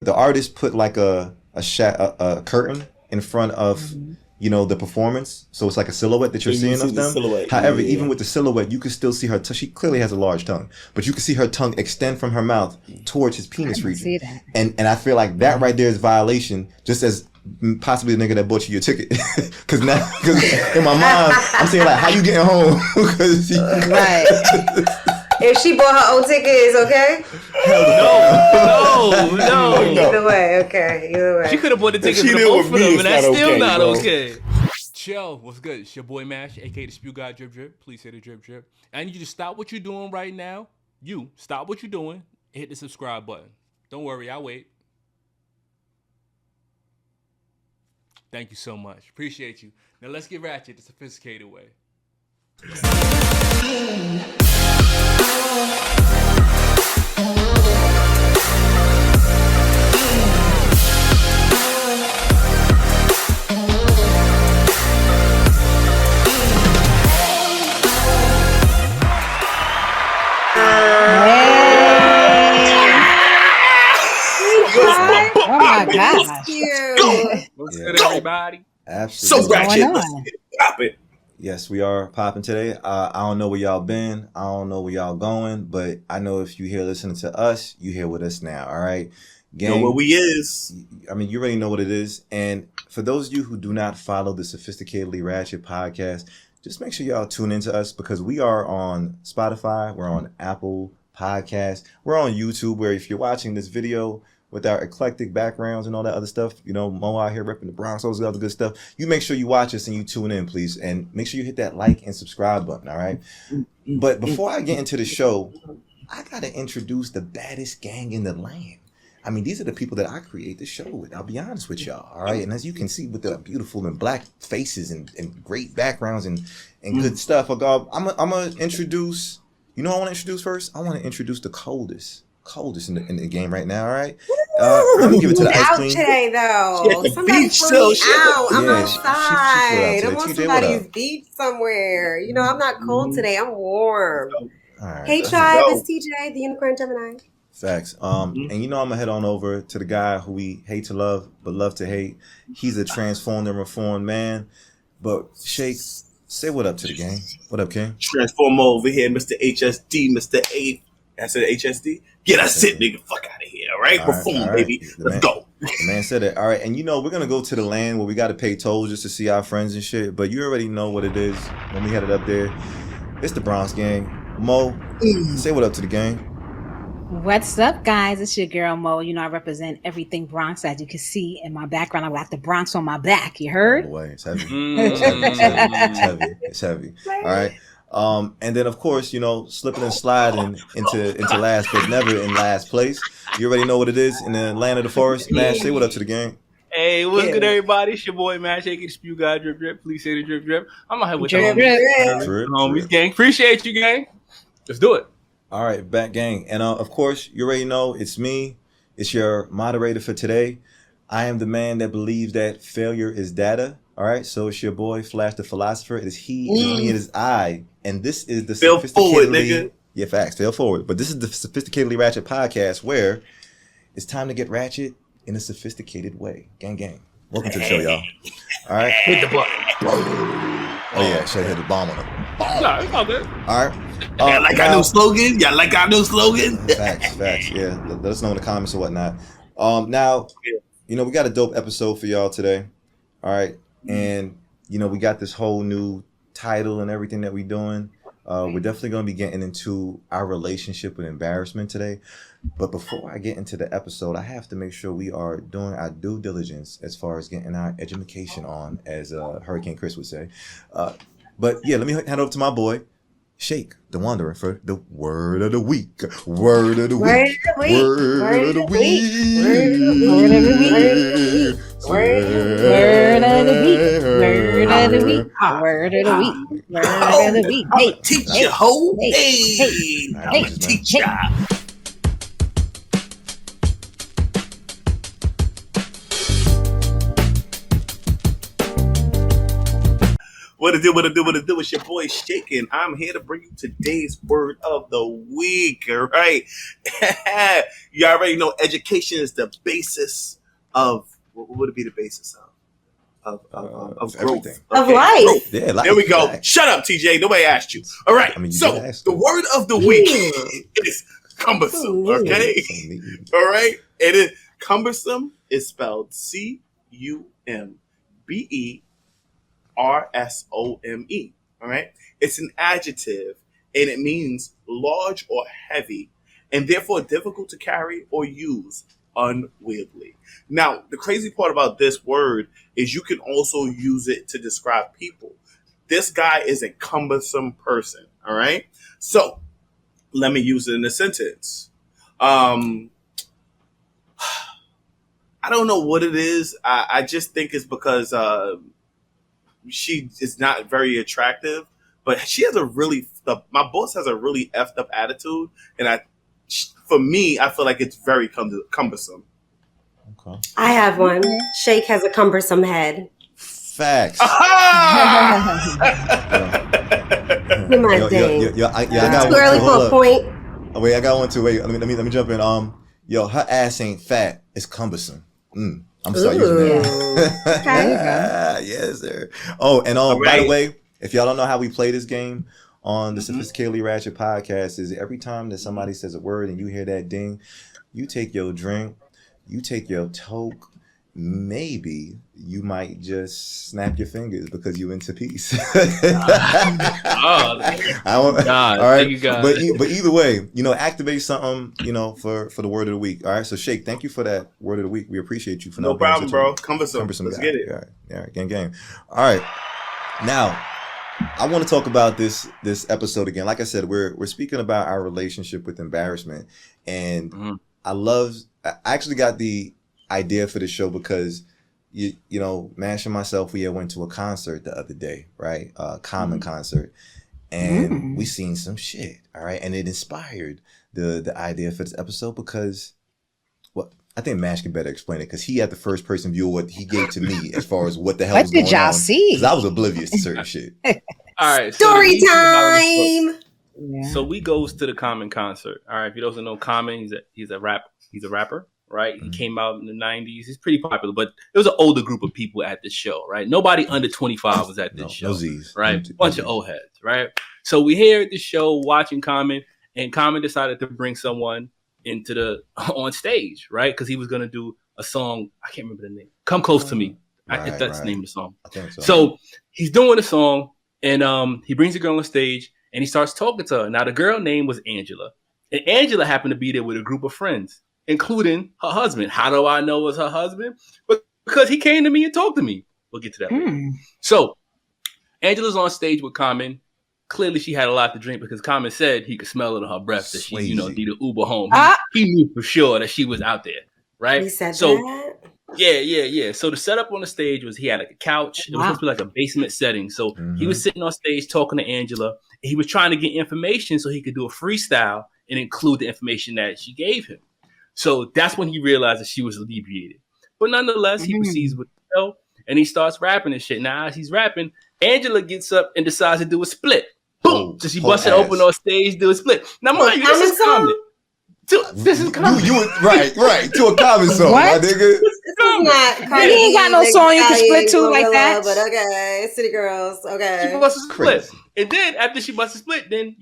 the artist put like a curtain in front of the performance, so it's like a silhouette that you're seeing of them. However, even with the silhouette, you can still see her. She clearly has a large tongue, but you can see her tongue extend from her mouth towards his penis region. See that. And I feel like that right there is violation, just as possibly the nigga that bought you your ticket. Because in my mind, I'm saying like, how you getting home? Right. If she bought her own ticket, it's okay? No. Either way, okay. Either way. She could have bought the tickets for both of them, and that's still not okay. Chill, what's good? It's your boy Mash, aka the Spew God Drip Drip. Please hit the drip drip. I need you to stop what you're doing right now. Stop what you're doing. Hit the subscribe button. Don't worry, I'll wait. Thank you so much. Appreciate you. Now let's get ratchet the sophisticated way. Oh my gosh. What's good, everybody? Absolutely. So ratchet. Let's pop it. Yes, we are popping today. I don't know where y'all been. I don't know where y'all going, but I know if you here listening to us, you here with us now. All right, gang. Know where we is. I mean, you already know what it is. And for those of you who do not follow the Sophisticatedly Ratchet Podcast, just make sure y'all tune into us because we are on Spotify. We're on Apple Podcasts. We're on YouTube, where if you're watching this video with our eclectic backgrounds and all that other stuff, Mo out here repping the Bronx, all this other good stuff. You make sure you watch us and you tune in, please. And make sure you hit that like and subscribe button, all right? But before I get into the show, I got to introduce the baddest gang in the land. I mean, these are the people that I create the show with. I'll be honest with y'all, all right? And as you can see with the beautiful and black faces and great backgrounds and good stuff, I'm going to introduce, I want to introduce first? I want to introduce the coldest in the game right now, all right? Let me give it to the ice queen. Today, though. Somebody pull me out. I'm outside. I'm on somebody's beach somewhere. I'm not cold today. I'm warm. All right, hey, tribe. It's TJ, the Unicorn Gemini. Facts. And I'm going to head on over to the guy who we hate to love, but love to hate. He's a transformed and reformed man. But, Shake, say what up to the gang. What up, King? Transform over here, Mr. HSD, Mr. A. I said HSD? Get that sit, nigga. Fuck out of here, all right? Perform, baby. Let's go. The man said it. All right, and we're going to go to the land where we got to pay tolls just to see our friends and shit, but you already know what it is when we headed up there. It's the Bronx gang. Mo, say what up to the gang. What's up, guys? It's your girl, Mo. I represent everything Bronx. As you can see in my background, I got the Bronx on my back. You heard? Oh, boy, it's heavy. It's heavy. All right. And then of course, slipping and sliding into last, but never in last place. You already know what it is in the land of the forest. Mash, say what up to the gang. Hey, what's good, everybody? It's your boy Mash, aka the Spew God Drip Drip. Please say the drip drip. I'm out here with the homies, gang. Appreciate you, gang. Let's do it. All right, back gang. And of course, you already know it's me. It's your moderator for today. I am the man that believes that failure is data. All right, so it's your boy Flash the Philosopher. It is he, it is me, it is I. And this is the Fail forward, nigga. Yeah, facts, fail forward. But this is the Sophisticatedly Ratchet Podcast, where it's time to get ratchet in a sophisticated way. Gang, gang. Welcome to the show, y'all. All right. Hit the button. Oh, yeah, should have hit the bomb on them. No, it's all good. All right. Y'all like our new slogan? Y'all like our new slogan? Facts. Yeah, let us know in the comments or whatnot. Now, we got a dope episode for y'all today. All right. And, we got this whole new title and everything that we're doing. We're definitely going to be getting into our relationship with embarrassment today. But before I get into the episode, I have to make sure we are doing our due diligence as far as getting our education on, as Hurricane Chris would say. But yeah, let me hand over to my boy, Shake, the Wanderer, for the word of the week. Word of the week. Word of the week. Word of the week. Word of the week. Word of the week. Word of the week. Word of the week. Hey, teacher, ho. Hey, teacher. What it do? It's your boy Shakin. I'm here to bring you today's word of the week. All right. You already know education is the basis of, what would it be the basis of growth? Everything. Of Okay, life. growth. Yeah, life. There we go. Facts. Shut up, TJ. Nobody asked you. All right. I mean, So the word of the week is cumbersome. Okay. All right. It is cumbersome is spelled Cumbersome. All right. It's an adjective and it means large or heavy and therefore difficult to carry or use unwieldy. Now, the crazy part about this word is you can also use it to describe people. This guy is a cumbersome person. All right. So let me use it in a sentence. I don't know what it is. I just think it's because she is not very attractive, but she has my boss has a really effed up attitude. And for me, I feel like it's very cumbersome. Okay. I have one. Shake has a cumbersome head. Facts. You're my thing. I got too early for a point. Oh, wait, I got one too. Wait, let me jump in. Her ass ain't fat. It's cumbersome. I'm sorry using that. Okay. Yes, sir. Oh, and by the way, if y'all don't know how we play this game on the Sophisticatedly Ratchet Podcast, is every time that somebody says a word and you hear that ding, you take your drink, you take your toke. Maybe you might just snap your fingers because you into peace. All right, thank you, God. But either way, activate something, for the word of the week. All right, so Shake, thank you for that word of the week. We appreciate you for no problem, bro. Cumbersome. Let's guy. get it. All right, gang. All right, now I want to talk about this episode again. Like I said, we're speaking about our relationship with embarrassment, and I actually got the idea for the show because Mash and myself, we had went to a concert the other day, right? Common concert, and we seen some shit, all right, and it inspired the idea for this episode because, well, I think Mash can better explain it because he had the first person view of what he gave to me as far as what the hell was going on. What did y'all see? Because I was oblivious to certain shit. All right, story time. Yeah. So we goes to the Common concert. All right, if you don't know Common, he's a rapper. Right, he came out in the 90s. He's pretty popular, but it was an older group of people at this show. Right, nobody under 25 was at this show. No Z's. Right, bunch of old heads. Right, so we here at the show watching Common, and Common decided to bring someone into on stage, right, because he was gonna do a song. I can't remember the name. Come Close to Me. If that's the name of the song. I think so. So he's doing the song, and he brings a girl on stage, and he starts talking to her. Now the girl name was Angela, and Angela happened to be there with a group of friends, including her husband. How do I know it was her husband? Because he came to me and talked to me. We'll get to that later. So Angela's on stage with Common. Clearly, she had a lot to drink because Common said he could smell it on her breath that she, needed Uber home. He knew for sure that she was out there, right? He said that? Yeah. So the setup on the stage was he had like a couch. It was supposed to be like a basement setting. So he was sitting on stage talking to Angela. And he was trying to get information so he could do a freestyle and include the information that she gave him. So that's when he realized that she was inebriated. But nonetheless, he proceeds with the show and he starts rapping and shit. Now, as he's rapping, Angela gets up and decides to do a split. Boom! So she busts it open on stage, do a split. Now, mind you, this is Common. This is Common. You right. To a Common song, my nigga. This is not Cardi He ain't got no song you can split to like that. But okay, City Girls, okay. She busts a split. And then after she busts a split, then,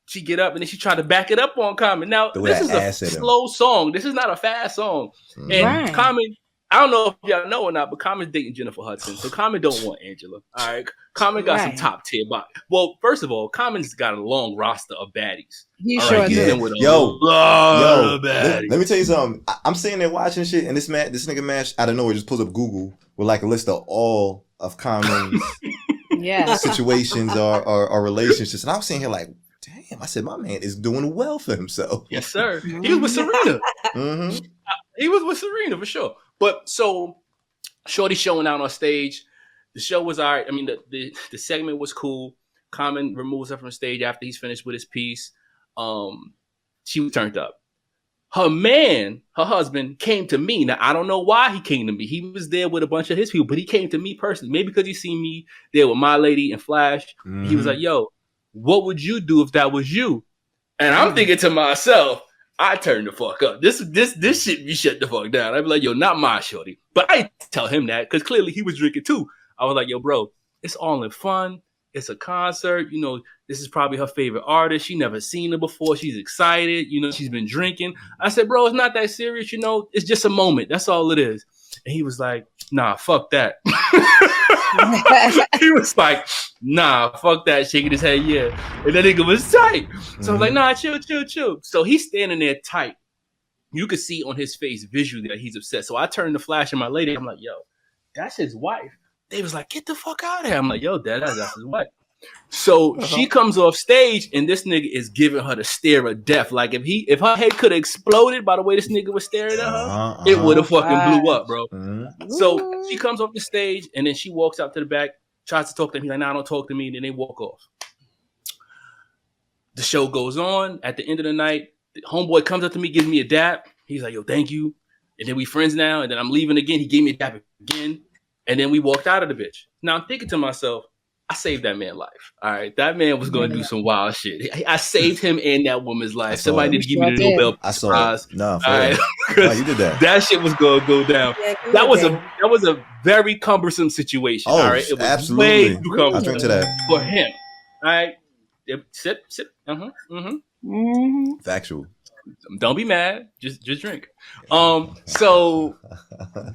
she get up and then she tried to back it up on Common. Now, this is a slow song. This is not a fast song. And Common, I don't know if y'all know or not, but Common's dating Jennifer Hudson. So Common don't want Angela. All right. Common got some top tier body. Well, first of all, Common's got a long roster of baddies. He sure does. Let me tell you something. I'm sitting there watching shit, and this nigga Mash out of nowhere just pulls up Google with like a list of all of Common's situations or relationships. And I was sitting here like, damn, I said, my man is doing well for himself. Yes, sir. He was with Serena. He was with Serena for sure. But so Shorty showing out on stage. The show was all right. I mean, the segment was cool. Common removes her from stage after he's finished with his piece. She was turned up. her husband, came to me. Now, I don't know why he came to me. He was there with a bunch of his people, but he came to me personally. Maybe because he seen me there with my lady and Flash. Mm-hmm. He was like, yo, what would you do if that was you? And I'm thinking to myself, I turn the fuck up. This shit be shut the fuck down. I'd be like, yo, not my shorty. But I tell him that because clearly he was drinking too. I was like, yo, bro, it's all in fun. It's a concert. You know, this is probably her favorite artist. She never seen her before. She's excited. You know, she's been drinking. I said, bro, it's not that serious. You know, it's just a moment. That's all it is. And he was like, nah, fuck that. He was like, nah, fuck that, shaking his head, yeah. And that nigga was tight. So I was like, nah, chill. So he's standing there tight. You could see on his face visually that he's upset. So I turned the Flash and my lady. I'm like, yo, that's his wife. They was like, get the fuck out of here. I'm like, yo, that's his wife. So she comes off stage and this nigga is giving her the stare of death. Like if her head could have exploded by the way this nigga was staring at her, it would have fucking blew up, bro. So she comes off the stage and then she walks out to the back, tries to talk to him. He's like, nah, don't talk to me. And then they walk off. The show goes on. At the end of the night, the homeboy comes up to me, gives me a dap. He's like, yo, thank you. And then we friends now. And then I'm leaving again. He gave me a dap again. And then we walked out of the bitch. Now I'm thinking to myself, I saved that man's life. All right. That man was going to do some wild shit. I saved him and that woman's life. Somebody need to give me the Nobel Prize. No, right. No, you did that. That shit was going to go down. Yeah, that was a very cumbersome situation. Oh, all right. It was absolutely. Way too cumbersome. I'll drink to that. For him. All right. Sip. Factual. Don't be mad. Just drink. So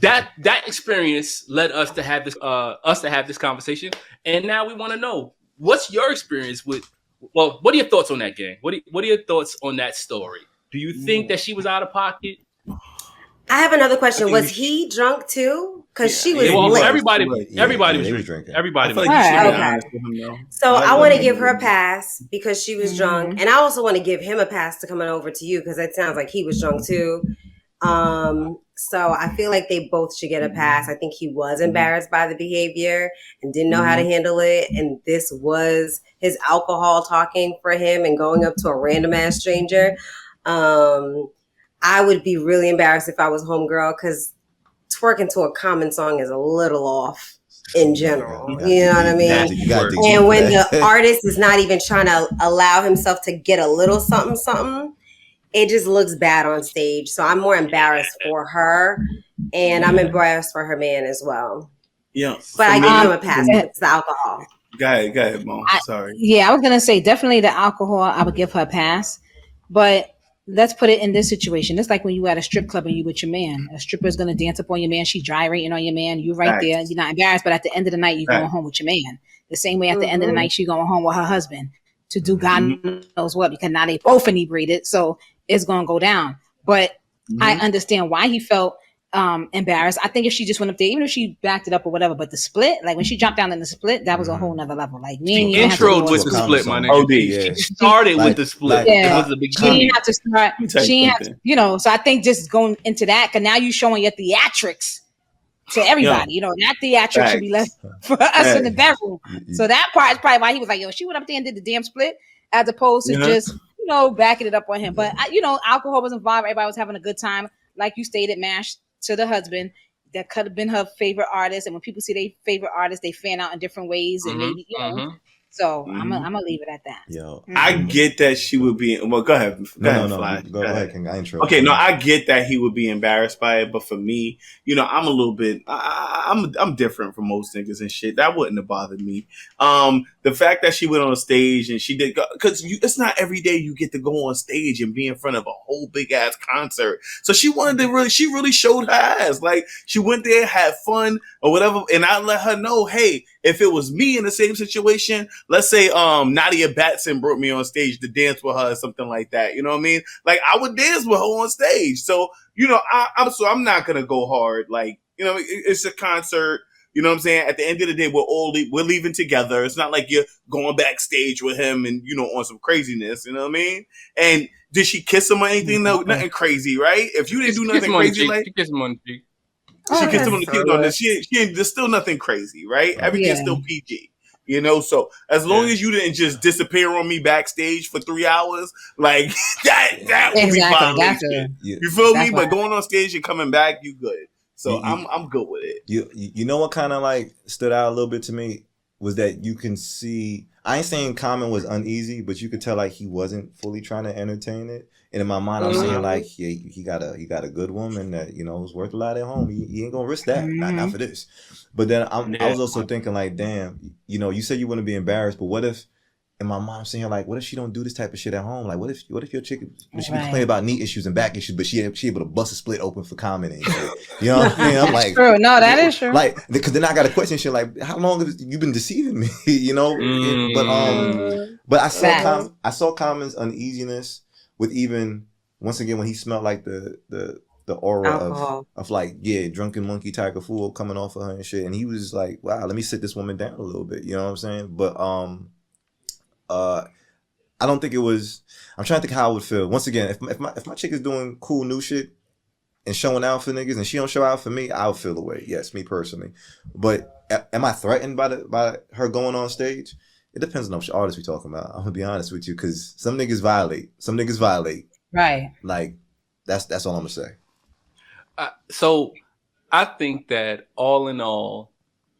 that experience led us to have this conversation, and now we want to know what's your experience with. Well, what are your thoughts on that, gang? What are your thoughts on that story? Do you think that she was out of pocket? I have another question. Was he drunk too? Because she was. Well, everybody was drinking. Everybody was drinking. Okay. So I want to give her a pass because she was drunk, and I also want to give him a pass to coming over to you because it sounds like he was drunk too. So I feel like they both should get a pass. I think he was embarrassed by the behavior and didn't know how to handle it, and this was his alcohol talking for him and going up to a random ass stranger. I would be really embarrassed if I was homegirl because twerking to a Common song is a little off in general. You know what I mean? And when the artist is not even trying to allow himself to get a little something, it just looks bad on stage. So I'm more embarrassed for her and I'm embarrassed for her man as well. Yeah. But I give him a pass. It's the alcohol. Go ahead, Mom. Sorry. Yeah, I was going to say definitely the alcohol, I would give her a pass. But let's put it in this situation. It's like when you at a strip club and you with your man. A stripper is going to dance up on your man. She gyrating on your man. You right there. You're not embarrassed. But at the end of the night, you're going home with your man. The same way at the end of the night, she's going home with her husband to do God knows what. Because now they both inebriated. So it's going to go down. But I understand why he felt embarrassed. I think if she just went up there, even if she backed it up or whatever, but the split, like when she jumped down in the split, that was a whole nother level. Like she introed with the split, my nigga. She started with the split. It was the beginning. She didn't have to start. She didn't have to, you know. So I think just going into that, because now you're showing your theatrics to everybody. You know, that theatrics should be left for us in the bedroom. So that part is probably why he was like, yo, she went up there and did the damn split, as opposed to just, you know, backing it up on him. But you know, alcohol was involved. Everybody was having a good time, like you stated, Mash. To the husband, that could have been her favorite artist, and when people see their favorite artist, they fan out in different ways, and maybe you know. So I'm gonna leave it at that. Yo, I get that she would be. Well, go ahead. Go ahead. King. I intro. Okay, no, I get that he would be embarrassed by it, but for me, you know, I'm a little bit. I'm different from most niggas and shit. That wouldn't have bothered me. The fact that she went on stage and she did, because it's not every day you get to go on stage and be in front of a whole big ass concert. So she wanted to she really showed her ass. Like she went there, had fun or whatever, and I let her know, hey, if it was me in the same situation, let's say Nadia Batson brought me on stage to dance with her or something like that. You know what I mean? Like I would dance with her on stage. So you know, I'm not gonna go hard. Like you know, it's a concert. You know what I'm saying? At the end of the day, we're leaving together. It's not like you're going backstage with him and, you know, on some craziness. You know what I mean? And did she kiss him or anything? No, nothing crazy, right? If you didn't do nothing crazy, like she kissed him on the cheek. She kissed him on the cheek. There's still nothing crazy, right? Everything's still PG. You know, so as long as you didn't just disappear on me backstage for 3 hours, like that would be violation. You feel me? But going on stage and coming back, you good. So I'm good with it. You know what kind of like stood out a little bit to me was that you can see. I ain't saying Common was uneasy, but you could tell like he wasn't fully trying to entertain it. And in my mind, I'm saying like he got a good woman that is worth a lot at home. He ain't gonna risk that, not for this. But then I was also thinking like, damn, you said you wouldn't be embarrassed, but what if? In my mind, I'm saying like, what if she don't do this type of shit at home? Like, what if your chick she be complaining about knee issues and back issues, but she able to bust a split open for Common and shit. You know what I mean? I'm like, true. No, that is true. Like, because then I got a question, shit like, how long have you been deceiving me? But I saw Common's uneasiness with even once again when he smelled like the aura of like drunken monkey tiger fool coming off of her and shit, and he was like, wow, let me sit this woman down a little bit. You know what I'm saying? But I don't think it was. I'm trying to think how I would feel. Once again, if my chick is doing cool new shit and showing out for niggas and she don't show out for me, I'll feel the way. Yes, me personally. But am I threatened by her going on stage? It depends on which artist we talking about. I'm gonna be honest with you, because some niggas violate. Right. Like that's all I'm gonna say. So I think that all in all,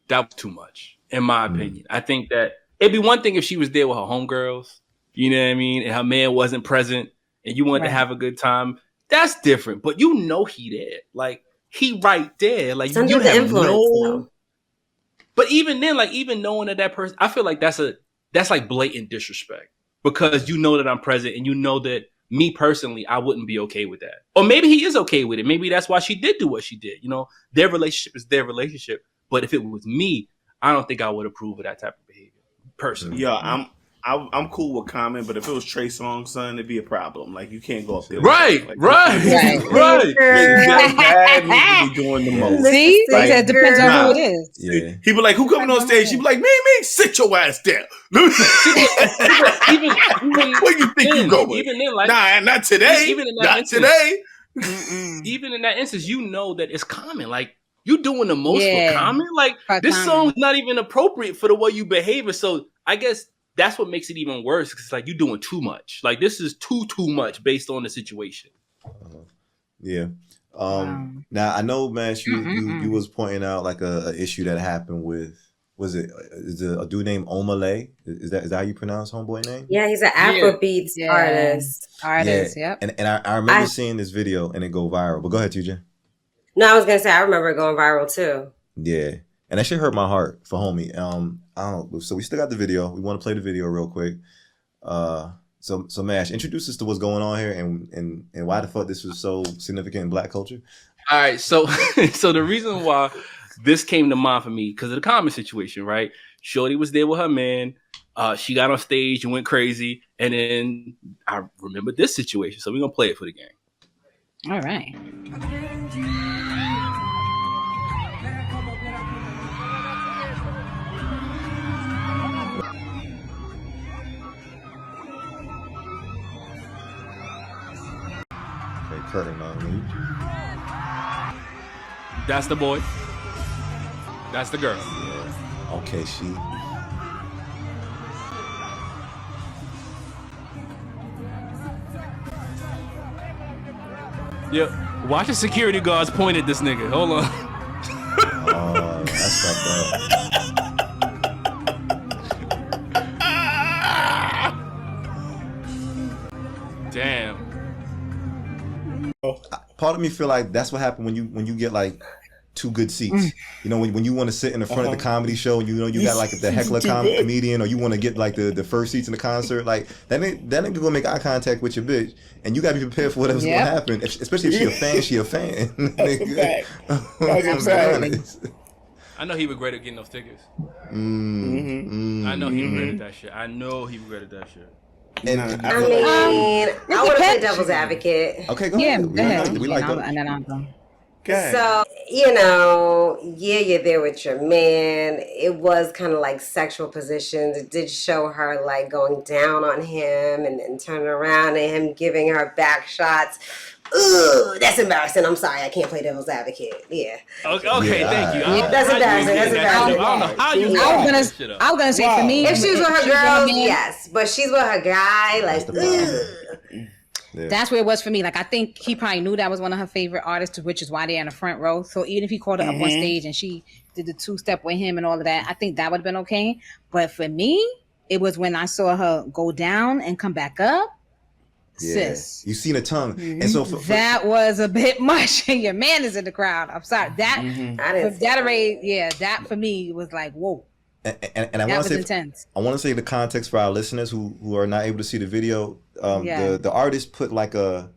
that was too much, in my opinion. I think that it'd be one thing if she was there with her homegirls, you know what I mean, and her man wasn't present, and you wanted to have a good time. That's different. But he there, like he right there, like you have influence, But even then, like even knowing that person, I feel like that's like blatant disrespect, because you know that I'm present and you know that me personally, I wouldn't be okay with that. Or maybe he is okay with it. Maybe that's why she did do what she did. Their relationship is their relationship. But if it was me, I don't think I would approve of that type of behavior personally. Yeah, I'm cool with Common, but if it was Trey Songz, son, it'd be a problem. Like you can't go up there. Right. Bad nigga be doing the most. See, it depends on who it is. Yeah. He be like, "Who coming on stage?" He be like, "Me, sit your ass down." even where you think you going? Even then, like, not today. Even in that not instance, today. Even in that instance, that it's Common. Like you doing the most for Common. Like this song's not even appropriate for the way you behave. So I guess that's what makes it even worse, because it's like you're doing too much. Like this is too much based on the situation. Now I know, man, you was pointing out like a issue that happened with, is it a dude named Omah Lay? Is that how you pronounce homeboy name? Yeah, he's an Afrobeats artist. Yep. And I remember seeing this video and it go viral. But go ahead, TJ. No, I was gonna say I remember it going viral too. Yeah. And that shit hurt my heart for homie. I don't know. So we still got the video. We want to play the video real quick. So Mash, introduce us to what's going on here and why the fuck this was so significant in Black culture. All right. So the reason why this came to mind for me, because of the Common situation, right? Shorty was there with her man. She got on stage and went crazy. And then I remembered this situation. So we're going to play it for the gang. All right. Curtain on me. That's the boy. That's the girl. Yeah. Okay, she. Yep. Watch the security guards point at this nigga. Hold on. Oh, that's fucked up. Damn. Part of me feel like that's what happened when you get like two good seats. When you want to sit in the front of the comedy show, and you got like the heckler comedian, or you want to get like the first seats in the concert, like that nigga gonna make eye contact with your bitch, and you gotta be prepared for whatever's gonna happen. Especially if she a fan. I know he regretted getting those tickets. I know he regretted that shit. And I want to play devil's advocate. Okay, go ahead. Go ahead. We like that. And then I'll go. So, you're there with your man. It was kind of like sexual positions. It did show her like going down on him and then turning around and him giving her back shots. ooh, that's embarrassing. I'm sorry, I can't play devil's advocate. Yeah. Okay, thank you. That's embarrassing. That's embarrassing. I don't know how you. I was gonna say for me, if she was with her girls, yes, but she's with her guy, like, Yeah. That's where it was for me. Like, I think he probably knew that was one of her favorite artists, which is why they're in the front row. So even if he called her up on stage and she did the 2-step with him and all of that, I think that would have been okay. But for me, it was when I saw her go down and come back up. Yeah. Sis, You seen a tongue, and so that was a bit much. And your man is in the crowd. I'm sorry. That that for me was like, whoa. And I want to say, intense. I want to say the context for our listeners who are not able to see the video. The artist put like a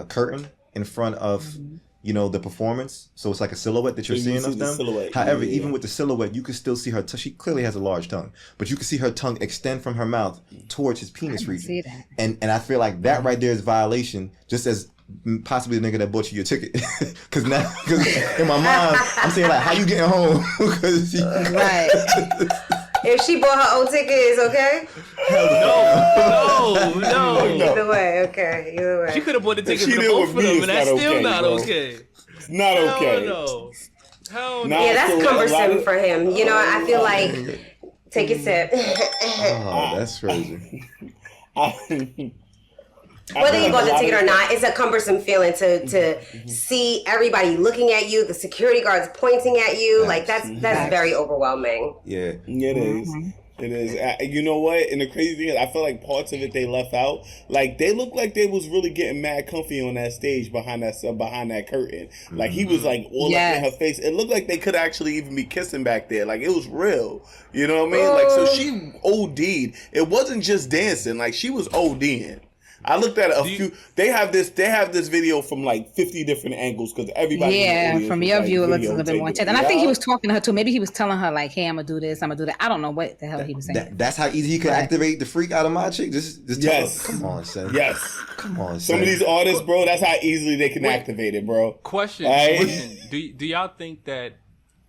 curtain in front of the performance, so it's like a silhouette that you're seeing of them. However, even with the silhouette, you can still see her. She clearly has a large tongue, but you can see her tongue extend from her mouth towards his penis region. See that. And I feel like that right there is violation, just as possibly the nigga that bought you your ticket. Because in my mind, I'm saying like, how you getting home? Right. If she bought her own ticket, it's okay? No. Either way, okay. Either way. She could have bought the ticket for both of them, and that's still not okay. It's not okay. Hell no. Yeah, that's cumbersome for him. You know, I feel like, take a sip. Oh, that's crazy. Whether you bought the ticket or not, it's a cumbersome feeling to see everybody looking at you, the security guards pointing at you. Like that's very overwhelming. Yeah, it is. It is. You know what? And the crazy thing is, I feel like parts of it they left out. Like they looked like they was really getting mad comfy on that stage behind that curtain. Like he was like all up in her face. It looked like they could actually even be kissing back there. Like it was real. You know what I mean? Like so she OD'd. It wasn't just dancing. Like she was ODing. I looked at They have this video from like 50 different angles because everybody. Yeah, from your view, it looks a little bit more intense. And I think he was talking to her too. Maybe he was telling her like, "Hey, I'm gonna do this. I'm gonna do that." I don't know what the hell he was saying. That's how easy he could activate the freak out of my chick. Just tell her, come on, son. Yes. Come on, son. Some of these artists, bro. That's how easily they can activate it, bro. Question. Do y'all think that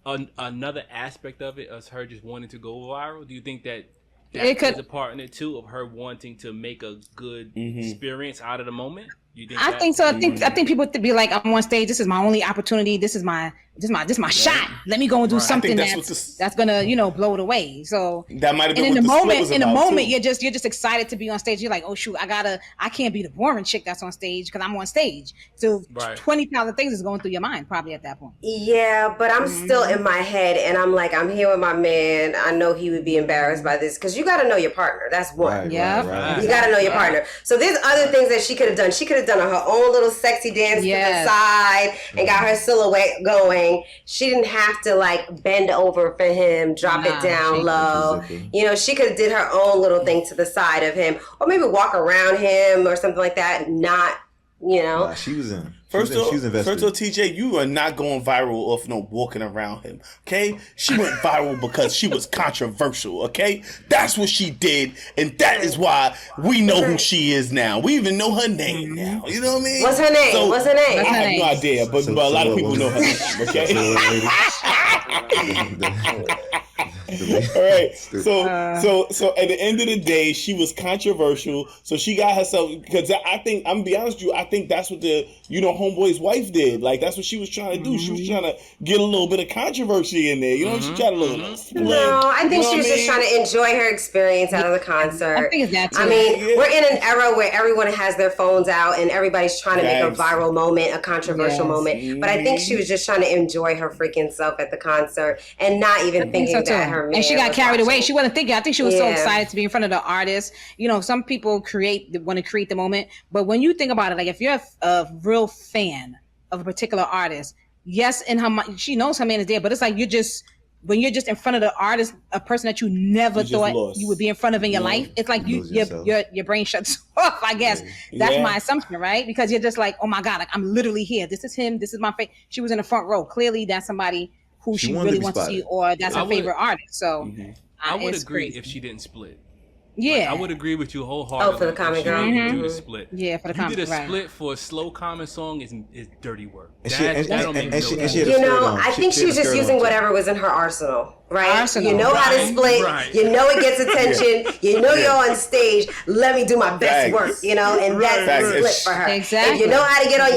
another aspect of it is her just wanting to go viral? Do you think that is a part in it too of her wanting to make a good experience out of the moment? You think I think so. I think people would be like, I'm on stage. This is my only opportunity. This is my shot. Let me go and do something that's gonna blow it away. So that might have been in the moment, you're just excited to be on stage. You're like, oh shoot, I can't be the boring chick that's on stage because I'm on stage. So 20,000 things is going through your mind probably at that point. Yeah, but I'm still in my head, and I'm like, I'm here with my man. I know he would be embarrassed by this because you got to know your partner. That's one. Right. You got to know your partner. So there's other things that she could have done. She could have done her own little sexy dance to the side and got her silhouette going. She didn't have to like bend over for him, drop it down low. She could have did her own little thing to the side of him, or maybe walk around him or something like that. Not, Nah, she was in. First of all, TJ, you are not going viral off no walking around him. Okay, she went viral because she was controversial. Okay, that's what she did, and that is why we know who she is now. We even know her name now. You know what I mean? What's her name? I have no idea, but a lot of people know her name. Okay. All right. So at the end of the day, she was controversial. So she got herself, because I'm gonna be honest with you, I think that's what the homeboy's wife did. Like that's what she was trying to do. She was trying to get a little bit of controversy in there. She tried a little split. No, I think she was just trying to enjoy her experience out of the concert. I think it's that too. I mean, we're in an era where everyone has their phones out and everybody's trying to make a viral moment, a controversial moment. But I think she was just trying to enjoy her freaking self at the concert and not even thinking that her man. And she got carried away. She wasn't thinking. I think she was so excited to be in front of the artist. Some people want to create the moment, but when you think about it, like if you're a real fan of a particular artist, yes, in her mind, she knows her man is there, but it's like when you're just in front of the artist, a person that you never thought you would be in front of in your life, it's like your brain shuts off. I guess that's my assumption, right? Because you're just like, oh my god, like I'm literally here. This is him. This is my face. She was in the front row. Clearly, that's somebody who she really wants to see, or that's her favorite artist. So I would agree if she didn't split. Yeah, I would agree with you wholeheartedly. Oh, for the common girl, do the split. Yeah, for the common. You did a split for a slow common song is dirty work. I think she was just using whatever was in her arsenal. Right, Arsenal. you know how to split. Right. You know it gets attention. You know you're on stage. Let me do my best work. You know, and that's the split for her. Exactly. If you know how to get on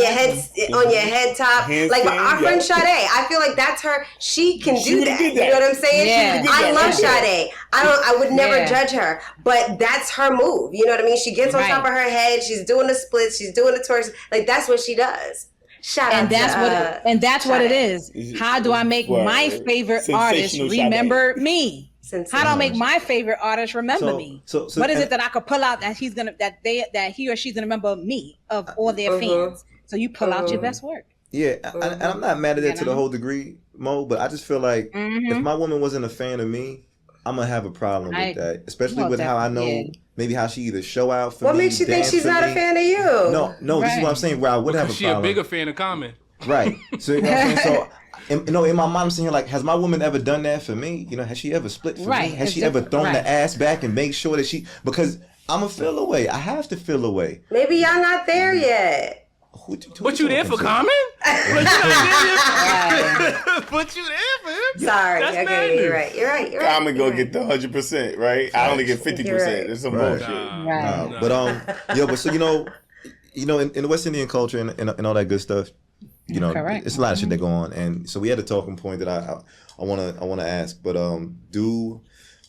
your head top. Like our friend Sade, I feel like that's her. She can do that. You know what I'm saying? Yeah. I love Sade. I would never judge her, but that's her move. You know what I mean? She gets on top of her head. She's doing the splits. She's doing the twerks. Like that's what she does. That's what it is. How do I make my favorite artist remember me? How do I make my favorite artist remember me? What is it that I could pull out that he or she's gonna remember me of all their fans? So you pull out your best work. Yeah, and I'm not mad at it to the whole degree, Mo, but I just feel like if my woman wasn't a fan of me, I'm gonna have a problem with that, especially with how I know maybe how she either show out for me. What makes you think she's not a fan of you? No, this is what I'm saying. Where I would have a problem. She a bigger fan of Common. Right. So you know what I'm saying? So in my mind, I'm sitting here like, has my woman ever done that for me? You know, has she ever split for me? Has she ever thrown the ass back and make sure that because I'm a feel away. I have to feel away. Maybe y'all not there yet. But you there for Common? But you there for him? Sorry. That's okay, you're right. Common go get the 100%, right? I only get 50%. It's some bullshit. But so in the West Indian culture and all that good stuff, it's a lot of shit that go on, and so we had a talking point that I want to ask. But do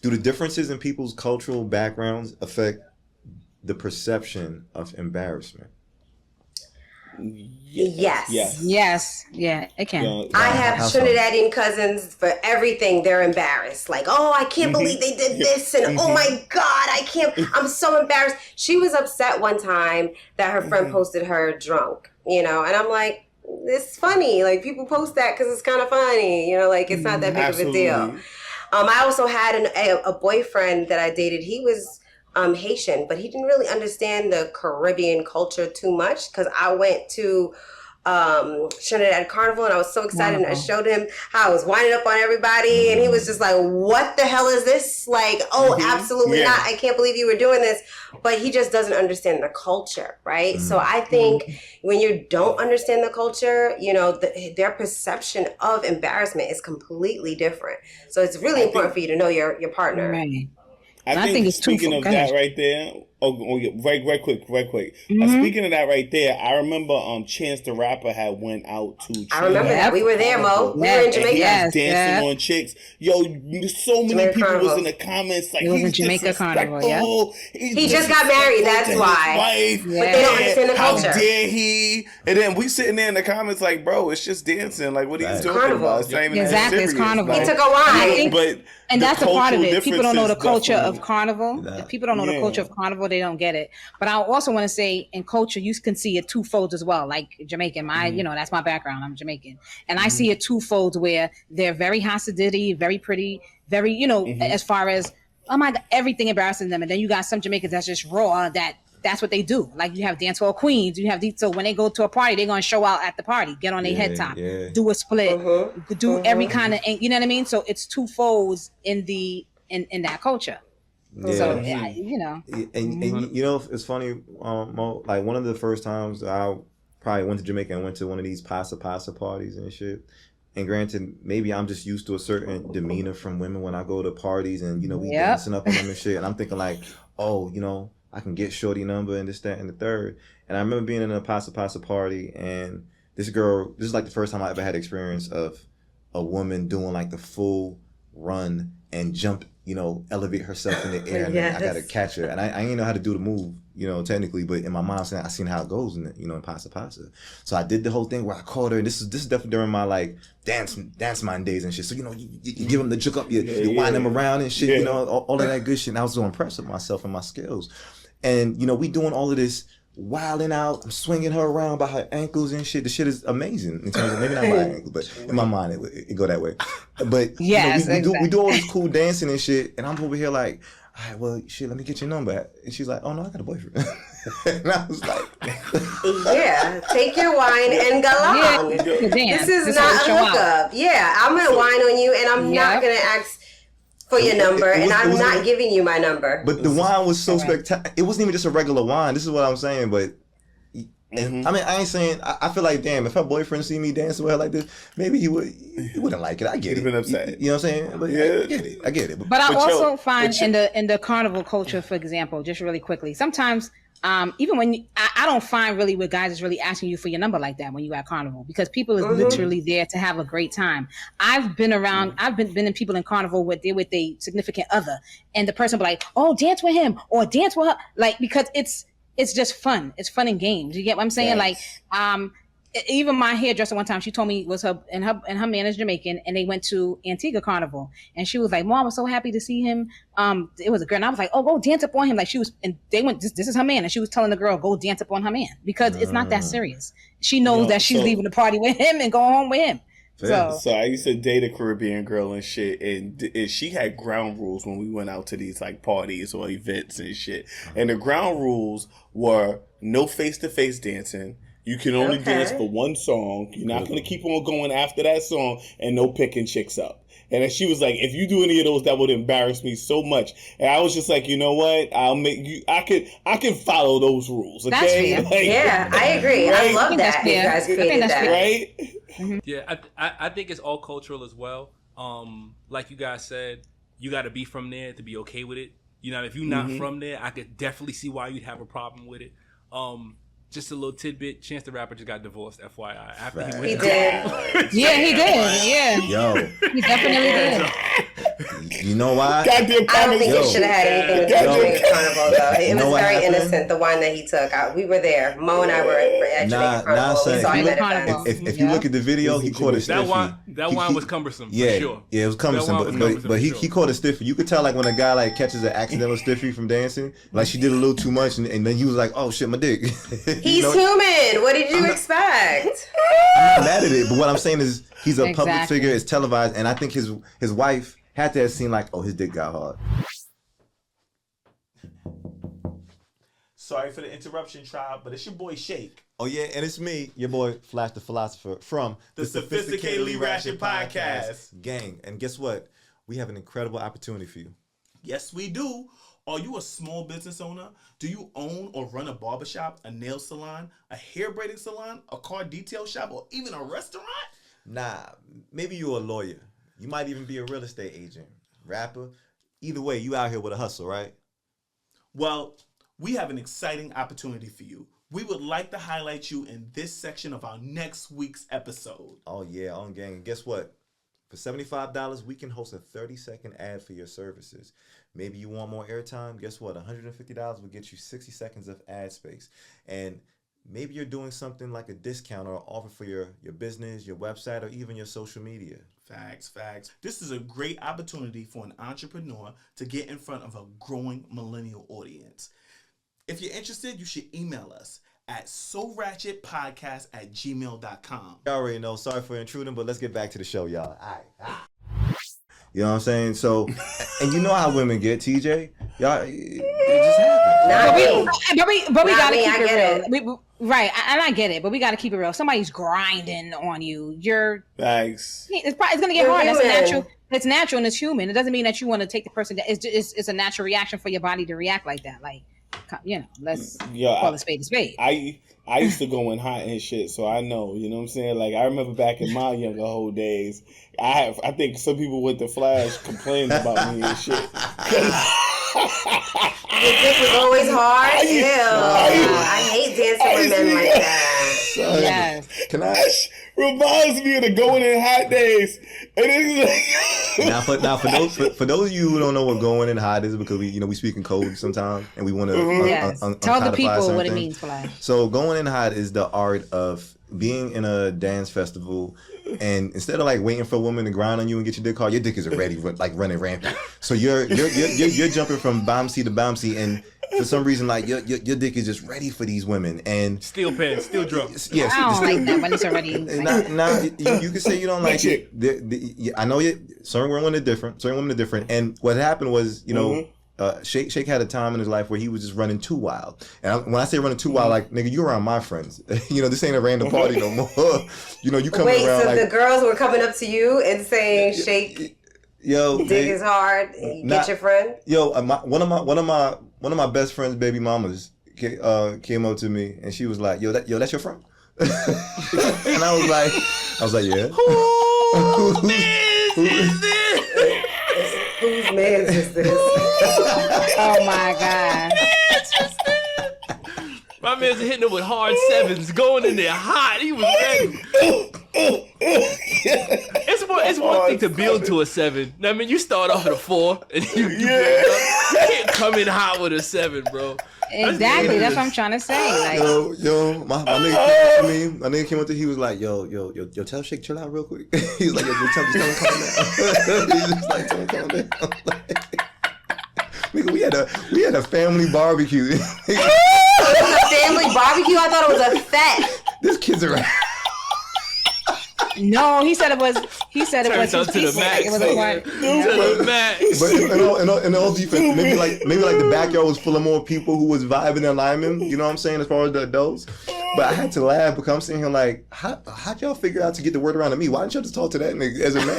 the differences in people's cultural backgrounds affect the perception of embarrassment? Yes. Yeah, it can. I have Trinidadian cousins for everything. They're embarrassed. Like, oh, I can't believe they did this, and oh my God, I'm so embarrassed. She was upset one time that her friend posted her drunk, and I'm like, it's funny. Like, people post that because it's kind of funny, like it's not that big of a deal. I also had a boyfriend that I dated. He was Haitian, but he didn't really understand the Caribbean culture too much because I went to Trinidad Carnival and I was so excited and I showed him how I was winding up on everybody and he was just like, what the hell is this? Like, absolutely not. I can't believe you were doing this. But he just doesn't understand the culture, right? So I think when you don't understand the culture, their perception of embarrassment is completely different. So it's really important for you to know your partner. Right. I think it's speaking of that right there. Right quick. Speaking of that right there, I remember Chance the Rapper had went out to. I remember that. We were there, Mo. We were in Jamaica. Yes, dancing on chicks. Yo, so many people was in the comments like, he's Jamaica Carnival. Yeah. He just got married. That's why. But they don't understand the culture. How dare he? And then we sitting there in the comments like, bro, it's just dancing. Like, what are you talking about? It's not even exactly, it's Carnival. He took a wine. And that's a part of it. People don't know the culture of Carnival. If people don't know the culture of Carnival, they don't get it. But I also want to say in culture, you can see it twofold as well. Like Jamaican, that's my background. I'm Jamaican. And I see it twofold where they're very Hasidic, very pretty, very, as far as, oh my God, everything embarrassing them. And then you got some Jamaicans that's just raw, that's what they do. Like you have dance hall queens, you have these. So when they go to a party, they're going to show out at the party, get on their head top, do a split, do every kind of, you know what I mean? So it's two folds in that culture. Yeah. So, And it's funny, Mo, like one of the first times I probably went to Jamaica and went to one of these pasa parties and shit. And granted, maybe I'm just used to a certain demeanor from women when I go to parties and, we dancing up on them and shit. And I'm thinking like, I can get shorty number and this, that, and the third. And I remember being in a pasa party and this is like the first time I ever had experience of a woman doing like the full run and jump, elevate herself in the air and then I gotta catch her. And I ain't know how to do the move, technically, but in my mind I seen how it goes in in pasa. So I did the whole thing where I caught her, and this is definitely during my like dance mind days and shit. So you give them the juke up, you wind them around and shit, all of that good shit. And I was so impressed with myself and my skills. And we doing all of this wilding out. I'm swinging her around by her ankles and shit. The shit is amazing in terms of maybe not my ankles, but in my mind it go that way. But we do all this cool dancing and shit, and I'm over here like, all right, well, shit, let me get your number. And she's like, oh no, I got a boyfriend. And I was like, take your wine and go on. This is not a hookup. I'm gonna wine on you, and I'm not gonna ask for your number, and I'm not giving you my number. But the wine was so spectacular. It wasn't even just a regular wine. This is what I'm saying, but And I mean, I ain't saying. I feel like, damn, if her boyfriend see me dancing with her like this, maybe he wouldn't like it. I get it. Been upset. You know what I'm saying? But yeah, I get it. But I also find in the carnival culture, for example, just really quickly, sometimes even when I don't find really where guys is really asking you for your number like that when you at carnival, because people is literally there to have a great time. I've been around. I've been in people in carnival with their significant other, and the person be like, "Oh, dance with him or dance with her," like because it's just fun. It's fun and games. You get what I'm saying? Yes. Like, even my hairdresser one time, she told me it was her man is Jamaican, and they went to Antigua Carnival, and she was like, "Mom, I was so happy to see him." It was a girl, and I was like, "Oh, go dance up on him!" Like she was, and they went. This is her man, and she was telling the girl, "Go dance up on her man," because it's not that serious. She knows that she's leaving the party with him and going home with him. So I used to date a Caribbean girl and shit, and she had ground rules when we went out to these like parties or events and shit. And the ground rules were no face-to-face dancing. You can only dance for one song. You're not going to keep on going after that song, and no picking chicks up. And then she was like, "If you do any of those, that would embarrass me so much." And I was just like, you know what? I'll make you. I can follow those rules. Okay? That's fair. Yeah, I agree. Right? I love that you guys created that. Right? Mm-hmm. Yeah, I think it's all cultural as well. Like you guys said, you got to be from there to be okay with it. You know, if you're not from there, I could definitely see why you'd have a problem with it. Just a little tidbit: Chance the Rapper just got divorced, FYI. After he did. Yeah, he did. Yeah. Yo. He definitely did. You know why? I don't think it should have had anything to do with Carnival, though. It was very innocent, the wine that he took. We were there. Mo and I were at Jamaica Carnival. We saw him at events. If you look at the video, he caught a stiffy. That wine was cumbersome, for sure. Yeah, it was cumbersome, but he caught a stiffy. You could tell, like, when a guy, like, catches an accidental stiffy from dancing, like, she did a little too much, and then he was like, "Oh, shit, my dick." He's human. What did you expect? I'm not mad at it, but what I'm saying is he's a public figure. It's televised, and I think his wife had to have seen like, oh, his dick got hard. Sorry for the interruption, tribe, but it's your boy Shake. Oh yeah, and it's me, your boy Flash the Philosopher from the Sophisticatedly Ratchet Podcast. Gang, and guess what? We have an incredible opportunity for you. Yes, we do. Are you a small business owner? Do you own or run a barbershop, a nail salon, a hair braiding salon, a car detail shop, or even a restaurant? Nah, maybe you're a lawyer. You might even be a real estate agent, rapper. Either way, you out here with a hustle, right? Well, we have an exciting opportunity for you. We would like to highlight you in this section of our next week's episode. Oh yeah, on gang. Guess what? For $75, we can host a 30-second ad for your services. Maybe you want more airtime. Guess what? $150 will get you 60 seconds of ad space. And maybe you're doing something like a discount or offer for your business, your website, or even your social media. Facts. This is a great opportunity for an entrepreneur to get in front of a growing millennial audience. If you're interested, you should email us at soratchetpodcast@gmail.com. Y'all already know. Sorry for intruding, but let's get back to the show, y'all. All right. You know what I'm saying? So, and you know how women get, TJ. Y'all, it just happens. But we gotta keep it real. Right, and I get it, but we gotta keep it real. Somebody's grinding on you. Thanks. It's gonna get hard. That's natural. It's natural and it's human. It doesn't mean that you want to take the person. It's a natural reaction for your body to react like that. Like, you know, let's call a spade a spade. I used to go in hot and shit, so I know, you know what I'm saying? Like, I remember back in my younger whole days, I think some people with the Flash complained about me and shit. Your dick was always hard? Ew. I hate dancing with men like that. Yes. Can I? Reminds me of the going in hot days. And it's like now for those of you who don't know what going in hot is, because we speak in code sometimes and we want to tell the people what it means, Flash. So going in hot is the art of being in a dance festival, and instead of like waiting for a woman to grind on you and get your dick hard, your dick is already like running rampant. So you're jumping from bouncy to bouncy, and for some reason, like your dick is just ready for these women. And steel pen, steel drum. Yeah, I don't like that when it's already. Now you can say you don't like it. I know certain women are different. And what happened was, Shake had a time in his life where he was just running too wild. And when I say running too wild, like, nigga, you around my friends. This ain't a random party no more. You coming around. Wait, so the girls were coming up to you and saying, Shake, dick is hard. Get your friend. One of my best friend's baby mamas came up to me and she was like, "Yo, that's your friend?" And I was like, "Yeah." Whose man's is this? Oh my God. My man's hitting him with hard sevens, going in there hot. He was ready. It's one thing to build to a 7. I mean, you start off at a 4 and you break up. You can't come in hot with a 7, bro. Exactly. That's what I'm trying to say. Like, my nigga came up to me. My nigga came up to me. He was like, yo, tell Shake, chill out real quick. He was like, yo, just tell him calm down. He was just like, tell him calm down. Nigga, we had a family barbecue. It was a family barbecue? I thought it was a fete. This kid's around. no, he said it was. He said it Turns was out to the max. It was a part. To the max. But in all defense, maybe like the backyard was full of more people who was vibing and liming. You know what I'm saying, as far as the adults. But I had to laugh because I'm sitting here like, how'd y'all figure out to get the word around to me? Why didn't y'all just talk to that nigga as a man?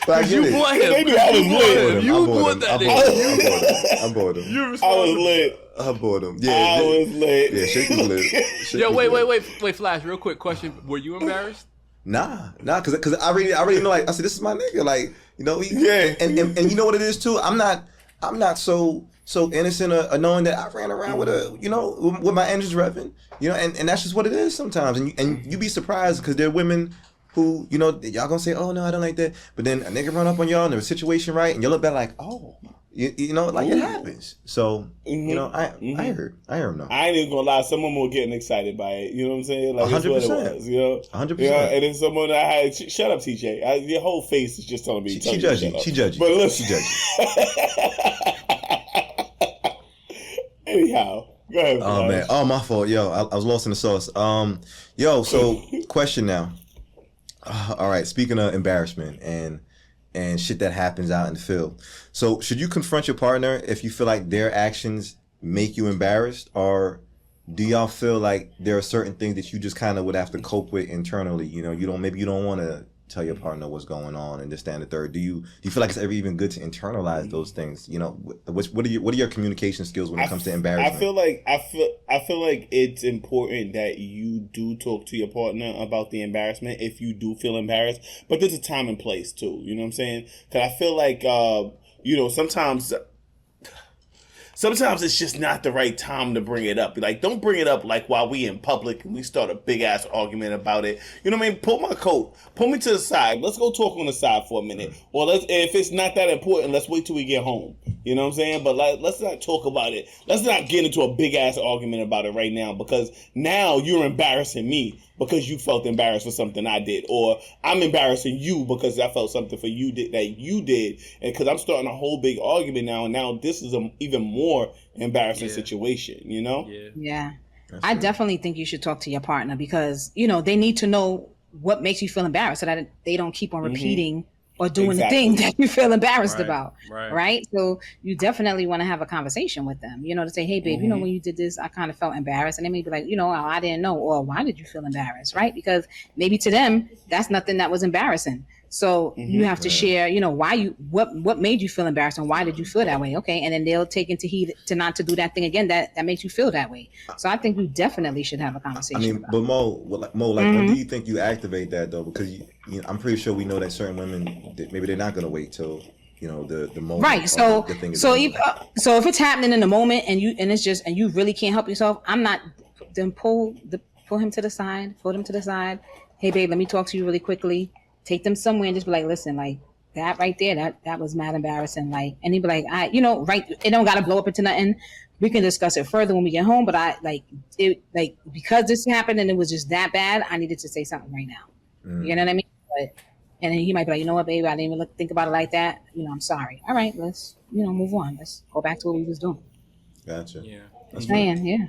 but I get it. Maybe I was lit. You bought that nigga. I bought him. I was lit. I bought him. Yeah, I was lit. Yeah, Shake was lit. Yo, wait, Flash. Real quick question: were you embarrassed? Nah, because I already know. Like I said, this is my nigga. Like and you know what it is too. I'm not so innocent of knowing that I ran around with with my engines revving. And that's just what it is sometimes. And you be surprised because there are women who y'all gonna say, oh no, I don't like that. But then a nigga run up on y'all and there's a situation right, and you look back like, oh. Like it happens. So, I heard him now. I ain't even gonna lie, some women were getting excited by it. You know what I'm saying? Like, 100%. That's what it was, 100%. Yeah, and then someone I had, shut up, TJ. Your whole face is just telling me. She judged you. She judged you. But listen. She judged you. Anyhow, go ahead. Oh, man. Oh, my fault. Yo, I was lost in the sauce. So question now. All right, speaking of embarrassment and shit that happens out in the field. So should you confront your partner if you feel like their actions make you embarrassed, or do y'all feel like there are certain things that you just kind of would have to cope with internally? You don't want to tell your partner what's going on and this, that, and the third. Do you feel like it's ever even good to internalize those things? What are your communication skills when it comes to embarrassment? I feel like it's important that you do talk to your partner about the embarrassment if you do feel embarrassed, but there's a time and place too. You know what I'm saying? Because I feel like sometimes it's just not the right time to bring it up. Like, don't bring it up like while we in public and we start a big ass argument about it. You know what I mean? Pull my coat. Pull me to the side. Let's go talk on the side for a minute. Or if it's not that important, let's wait till we get home. You know what I'm saying? But let's not talk about it. Let's not get into a big ass argument about it right now, because now you're embarrassing me because you felt embarrassed for something I did, or I'm embarrassing you because I felt something for you that you did, and because I'm starting a whole big argument now, and now this is an even more embarrassing situation. Yeah. I definitely think you should talk to your partner because they need to know what makes you feel embarrassed so that they don't keep on repeating or doing the thing that you feel embarrassed about. Right. So you definitely want to have a conversation with them, to say, hey, babe, when you did this, I kind of felt embarrassed. And they may be like, I didn't know. Or why did you feel embarrassed? Right. Because maybe to them, that's nothing that was embarrassing. So you have to share, what made you feel embarrassed and why did you feel that way? Okay. And then they'll take into heed to not to do that thing again that makes you feel that way. So I think you definitely should have a conversation. But Mo, when do you think you activate that though? Because I'm pretty sure we know that certain women, maybe they're not going to wait till the moment. Right. So if it's happening in the moment and you really can't help yourself, then pull him to the side. Hey babe, let me talk to you really quickly. Take them somewhere and just be like, listen, like that right there, that was mad embarrassing. Like, and he'd be like, it don't got to blow up into nothing. We can discuss it further when we get home. But because this happened and it was just that bad, I needed to say something right now. You know what I mean? And then he might be like, you know what, baby, I didn't even think about it like that. I'm sorry. All right, let's, move on. Let's go back to what we was doing. Gotcha. Yeah. Yeah.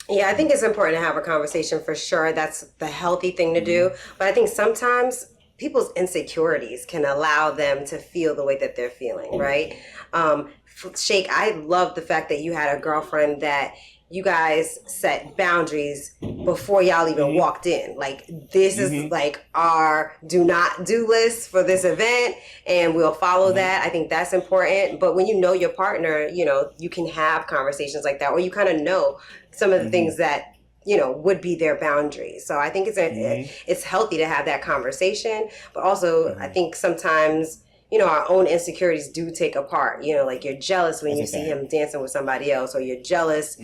Yeah, I think it's important to have a conversation for sure. That's the healthy thing to do. But I think sometimes people's insecurities can allow them to feel the way that they're feeling, right? Shake, I love the fact that you had a girlfriend that you guys set boundaries before y'all even walked in. Like, this is like our do not do list for this event, and we'll follow that. I think that's important. But when you know your partner, you know, you can have conversations like that, or you kind of know some of the things that, you know, would be their boundaries. So I think it's healthy to have that conversation. But also, I think sometimes, you know, our own insecurities do take a part. You know, like you're jealous when you see him dancing with somebody else, or you're jealous,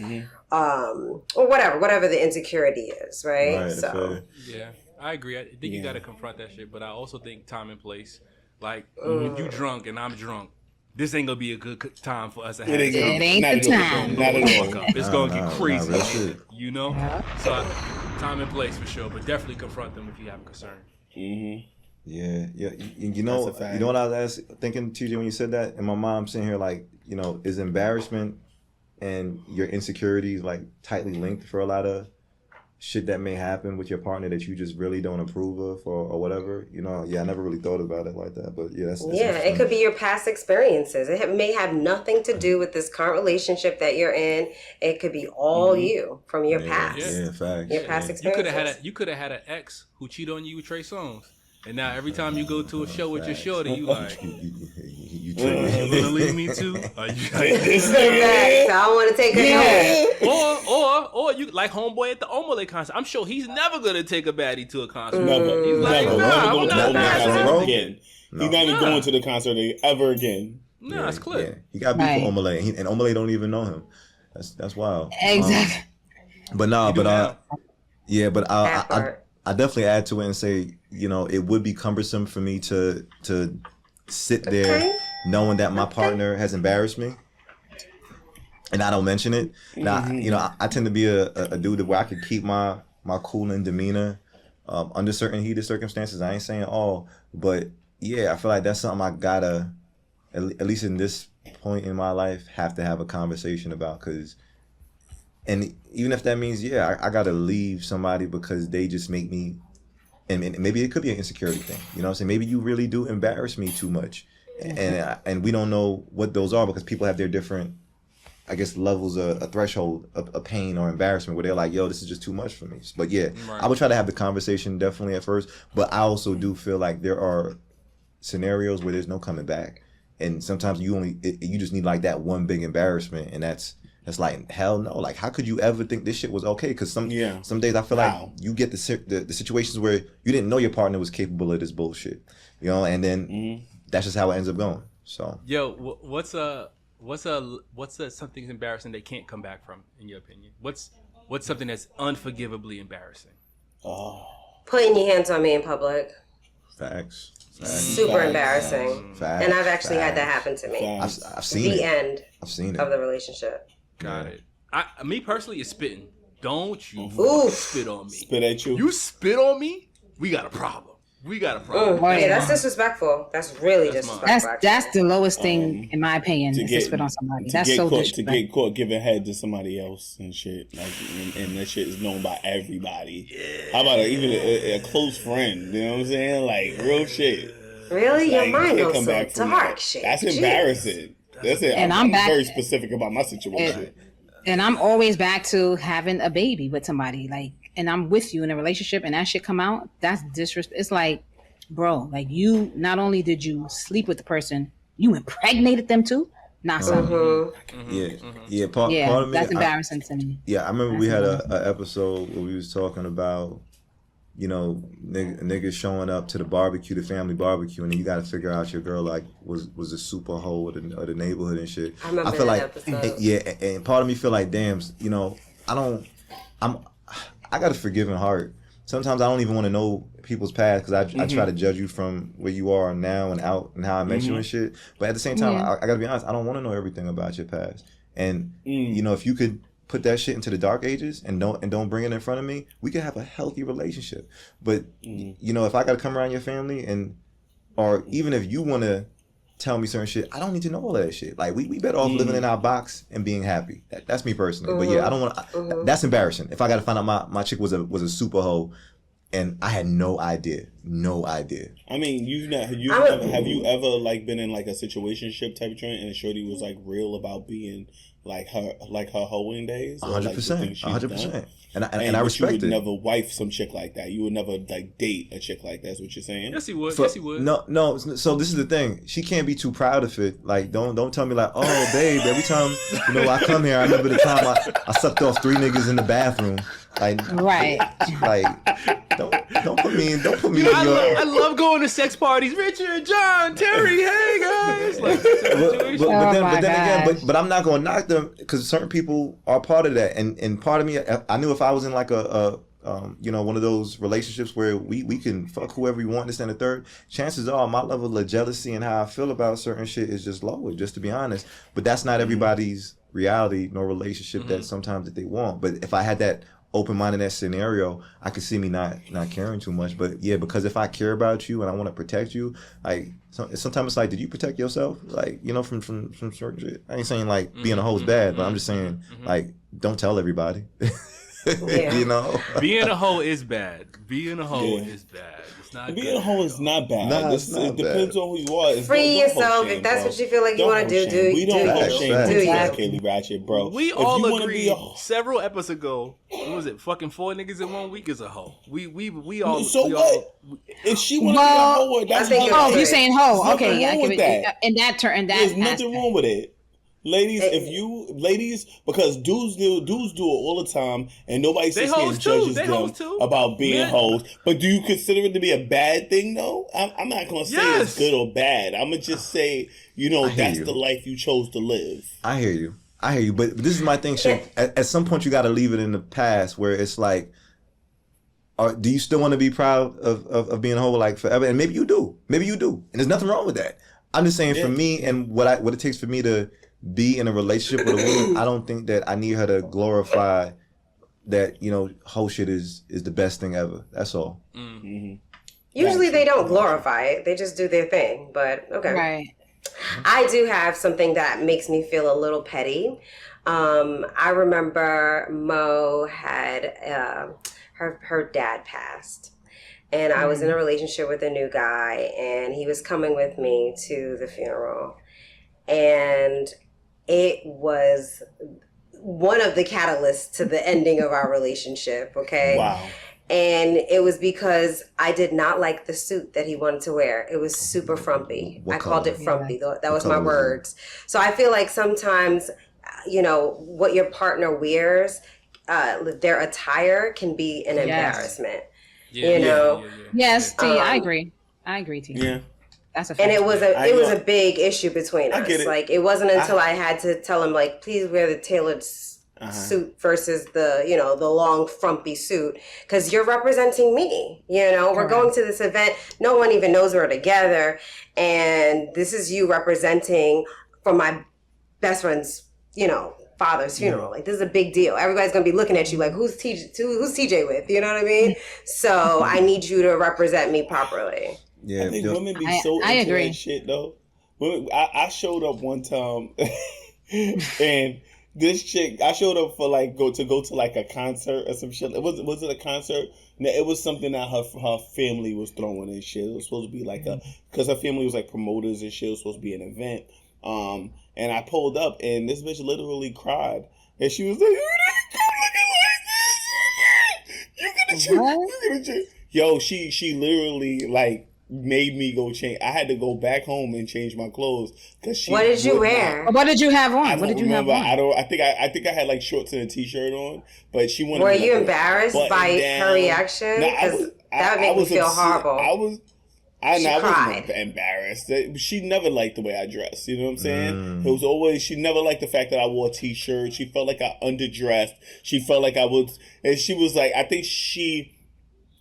or whatever the insecurity is, right? So yeah, I agree. I think you got to confront that shit. But I also think time and place. Like when you drunk and I'm drunk, this ain't gonna be a good time for us to have. It ain't the time. Not at all. It's gonna get crazy. You know. So time and place for sure, but definitely confront them if you have a concern. Yeah. You know what I was thinking, TJ, when you said that, and my mom's sitting here like, you know, is embarrassment and your insecurities like tightly linked for a lot of shit that may happen with your partner that you just really don't approve of or whatever? You know, I never really thought about it like that, but that's it could be your past experiences. It may have nothing to do with this current relationship that you're in. It could be all you from your past. Yeah, facts. Your past experiences. You could have had an ex who cheated on you with Trey Songz. And now every time you go to a show with your shorty, you like, you gonna leave me too? Are you I don't want to take her home. Or you like homeboy at the Omah Lay concert. I'm sure he's never gonna take a baddie to a concert. Never. He's like, nah, I'm not again. He's not even going to the concert ever again. Nah, it's clear. Yeah. He got beef for Omah Lay, and Omah Lay don't even know him. That's wild. Exactly. I definitely add to it and say, you know, it would be cumbersome for me to sit there knowing that my partner has embarrassed me and I don't mention it. Now, you know, I tend to be a dude where I could keep my cool and demeanor under certain heated circumstances. I ain't saying all, but yeah, I feel like that's something I gotta, at least in this point in my life, have to have a conversation about. And even if that means, I got to leave somebody because they just make me, and maybe it could be an insecurity thing. You know what I'm saying? Maybe you really do embarrass me too much. And we don't know what those are because people have their different, I guess, levels of a threshold of pain or embarrassment where they're like, yo, this is just too much for me. But I would try to have the conversation definitely at first. But I also do feel like there are scenarios where there's no coming back. And sometimes you just need like that one big embarrassment. And that's like, hell no. Like, how could you ever think this shit was okay? Because some days I feel like you get the situations where you didn't know your partner was capable of this bullshit, you know, and then that's just how it ends up going. So, yo, what's something embarrassing they can't come back from, in your opinion? What's something that's unforgivably embarrassing? Putting your hands on me in public. Facts. Super embarrassing. And I've actually had that happen to me. I've seen the it. end I've seen it of the relationship. Got it. Me personally is spitting. Don't you spit on me. Spit at you. You spit on me, we got a problem. Yeah, that's disrespectful. That's really disrespectful. That's the lowest thing, in my opinion, is to spit on somebody. That's so disrespectful. To get caught giving head to somebody else and shit. Like, and that shit is known by everybody. Yeah. How about even a close friend? You know what I'm saying? Like, real shit. Really? Your mind goes so dark shit. That's embarrassing. That's it. And I'm very specific about my situation. And I'm always back to having a baby with somebody, like, and I'm with you in a relationship, and that shit come out. That's disrespect. It's like, bro, like, you not only did you sleep with the person, you impregnated them too. Not something. Part of me, that's embarrassing to me. Yeah, I remember we had a episode where we was talking about, you know, niggas showing up to the barbecue, the family barbecue, and then you got to figure out your girl like was a super hoe of the neighborhood and shit. I remember feel that like episode. and part of me feel like, damn, you know, I got a forgiving heart. Sometimes I don't even want to know people's past because I try to judge you from where you are now and out and how I met you and shit. But at the same time, I got to be honest, I don't want to know everything about your past. And you know, if you could put that shit into the dark ages and don't bring it in front of me, we could have a healthy relationship. But you know, if I got to come around your family or even if you want to tell me certain shit, I don't need to know all that shit. Like, we better off living in our box and being happy. That's me personally. But yeah, I don't want. That's embarrassing. If I got to find out my chick was a super hoe, and I had no idea. I mean, have you ever like been in like a situationship type of joint and the shorty was like real about being her hoeing days? 100%. 100%. And I respect it. You would never wife some chick like that. You would never like date a chick like that. That's what you're saying? Yes, he would. Yes, he would. No. So this is the thing. She can't be too proud of it. Like, don't tell me like, oh, babe, every time I come here, I remember the time I sucked off 3 niggas in the bathroom. Like, right. Like, don't put me in. I love going to sex parties. Richard, John, Terry, hey guys. Like, but then again, I'm not gonna knock them because certain people are part of that, and part of me, I knew if I was in like a one of those relationships where we can fuck whoever we want, this and the third, chances are my level of jealousy and how I feel about certain shit is just lower, just to be honest. But that's not everybody's reality nor relationship that sometimes that they want. But if I had that open-minded scenario, I could see me not caring too much. But yeah, because if I care about you and I want to protect you, like sometimes it's like, did you protect yourself? Like, from certain shit. I ain't saying like being a hoe's bad, but I'm just saying like, don't tell everybody. Yeah. Being a hoe is bad. Being a hoe is bad. It's not being a hoe is not bad. Nah, it depends on who you are. Free yourself if that's what you feel like you want to do. We don't hoe shame Sophisticatedly Ratchet, bro. We all agreed several episodes ago. What was it? Fucking 4 niggas in 1 week is a hoe. We all. So what? If she want to be a hoe, that's oh, you're saying hoe? Okay, yeah. In that turn, there's nothing wrong with it. Ladies, because dudes do it all the time, and nobody sits here and judges them about being hoes. But do you consider it to be a bad thing, though? I'm not gonna say it's good or bad. I'm gonna just say, that's the life you chose to live. I hear you, but this is my thing, shit. At some point, you got to leave it in the past, where it's like, do you still want to be proud of being a hoe like forever? And maybe you do, and there's nothing wrong with that. I'm just saying, for me and what it takes for me to be in a relationship with a woman, I don't think that I need her to glorify that, whole shit is the best thing ever. That's all. Mm-hmm. Usually they don't glorify it. They just do their thing. But okay. Right. I do have something that makes me feel a little petty. I remember Mo had her dad passed. And I was in a relationship with a new guy, and he was coming with me to the funeral. And it was one of the catalysts to the ending of our relationship, okay? Wow. And it was because I did not like the suit that he wanted to wear. It was super frumpy. I called it frumpy. That was my words. So I feel like sometimes, what your partner wears, their attire can be an embarrassment. Yeah. Yes, T, I agree. T. Yeah. That's a fact. And it was a big issue between us. Like, it wasn't until I had to tell him, like, please wear the tailored suit versus the long frumpy suit, because you're representing me. We're going to this event. No one even knows we're together, and this is you representing for my best friend's father's funeral. Like, this is a big deal. Everybody's gonna be looking at you like, who's TJ with? You know what I mean? So I need you to represent me properly. Yeah, I think women be so into that shit though. I showed up one time, and this chick, I showed up for go to like a concert or some shit. Was it a concert? No, it was something that her family was throwing and shit. It was supposed to be like because her family was like promoters and shit. It was supposed to be an event. And I pulled up, and this bitch literally cried, and she was like, "You didn't come looking like this. You gonna change? Yo, she literally like made me go change. I had to go back home and change my clothes because she. What did you wear? What did you have on? What did you have on? I think I had like shorts and a t-shirt on, but she wanted. Were you embarrassed by her reaction? Because that would make me feel horrible. I wasn't embarrassed. She never liked the way I dressed. You know what I'm saying? It was always, she never liked the fact that I wore a t-shirt. She felt like I underdressed. She felt like I was, and she was like, I think she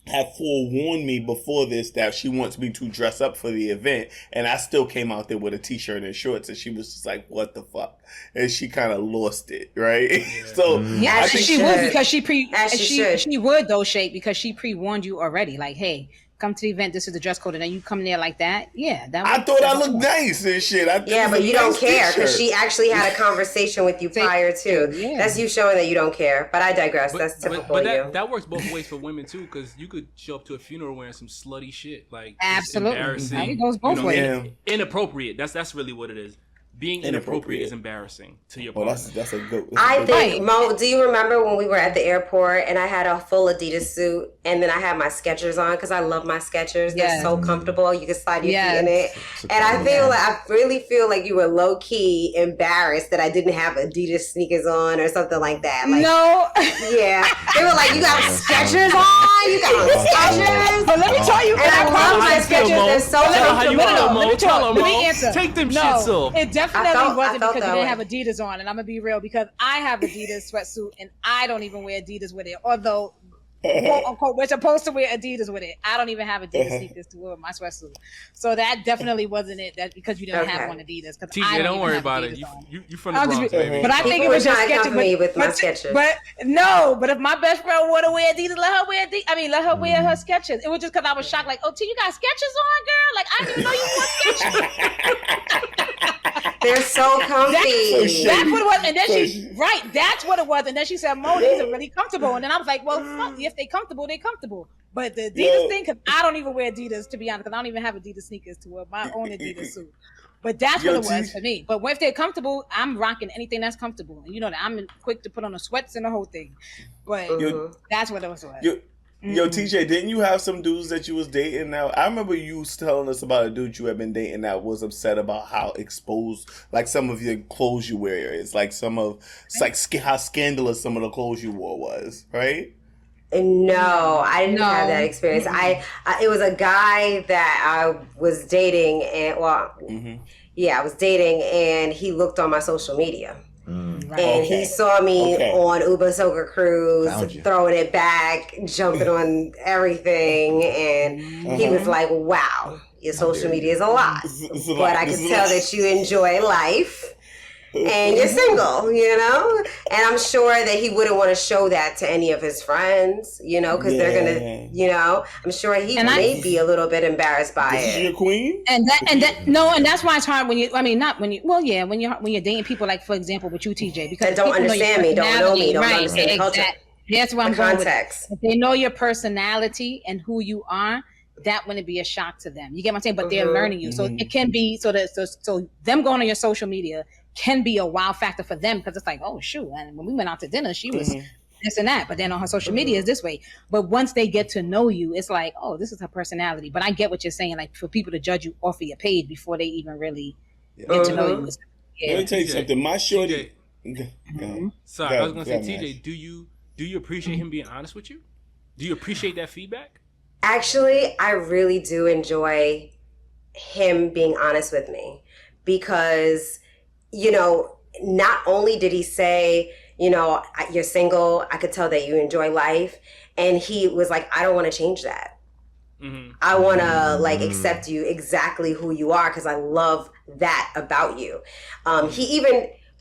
had forewarned me before this that she wants me to dress up for the event, and I still came out there with a t-shirt and shorts, and she was just like, what the fuck? And she kind of lost it, right? Yeah. So yeah, I think she would, because she would though, Shay, because she pre-warned you already, like, hey, come to the event, this is the dress code, and then you come there like that. Yeah, I thought I looked nice and shit. Yeah, but you don't care because she actually had a conversation with you prior to. Yeah. That's you showing that you don't care. But I digress. That's typical of you. That works both ways for women too, because you could show up to a funeral wearing some slutty shit, like absolutely embarrassing. It goes both ways. Yeah. Inappropriate. That's really what it is. being inappropriate is embarrassing to your partner. That's a good. I think, Mo, do you remember when we were at the airport and I had a full Adidas suit and then I had my Skechers on because I love my Skechers. They're so comfortable. You can slide your feet in it. And I really feel like you were low key embarrassed that I didn't have Adidas sneakers on or something like that. Like, no. Yeah. They were like, you got Skechers on? You got Skechers? But let me tell you, and I love my Skechers. They're so comfortable. Let me answer. Take them shits off. It definitely wasn't because you didn't have Adidas on, and I'm gonna be real because I have Adidas sweatsuit and I don't even wear Adidas with it. Although, quote unquote, we're supposed to wear Adidas with it. I don't even have Adidas sneakers to wear with my sweatsuit. So that definitely wasn't it. That because you didn't have one Adidas. TJ, don't worry about it. You from the Bronx, baby. But I think it was just Skechers with my Skechers. But if my best friend wanted to wear Adidas, let her wear Adidas. I mean, let her wear her Skechers. It was just because I was shocked. Like, oh, T, you got Skechers on, girl? Like, I didn't know you wore Skechers. They're so comfy. That's what it was. And then that's what it was. And then she said, Mo, these are really comfortable. And then I was like, well, fuck, if they comfortable, they comfortable. But the Adidas thing, because I don't even wear Adidas, to be honest, because I don't even have Adidas sneakers to wear my own Adidas suit. But that's what it was for me. But if they're comfortable, I'm rocking anything that's comfortable. And you know that I'm quick to put on the sweats and the whole thing. But that's what it was. Yo, TJ, didn't you have some dudes that you was dating now? I remember you telling us about a dude you had been dating that was upset about how exposed, like, some of your clothes you wear is. Like, how scandalous some of the clothes you wore was, right? No, I didn't have that experience. Mm-hmm. It was a guy that I was dating and, I was dating and he looked on my social media. And he saw me on Uber Soaker Cruise, throwing it back, jumping on everything, and he was like, wow, your social media is a lot. But I could tell that you enjoy life. And you're single, you know? And I'm sure that he wouldn't want to show that to any of his friends, you know, because they're going to, you know, I'm sure he may be a little bit embarrassed by it. Is she your queen? And that's why it's hard when when you're dating people, like, for example, with you, TJ, because that don't understand me, don't know me, don't understand the culture. That's why I'm going with it. Context. If they know your personality and who you are, that wouldn't be a shock to them. You get what I'm saying? But they're learning you. So it can be so them going on your social media can be a wow factor for them because it's like, oh shoot, and when we went out to dinner, she was this and that. But then on her social media is this way. But once they get to know you, it's like, oh, this is her personality. But I get what you're saying, like for people to judge you off of your page before they even really get to know you. Yeah. Let me tell you something. My shorty. Sorry, I was gonna say, TJ, do you appreciate him being honest with you? Do you appreciate that feedback? Actually, I really do enjoy him being honest with me because, you know, not only did he say, you know, you're single, I could tell that you enjoy life. And he was like, I don't want to change that. I want to like accept you exactly who you are because I love that about you.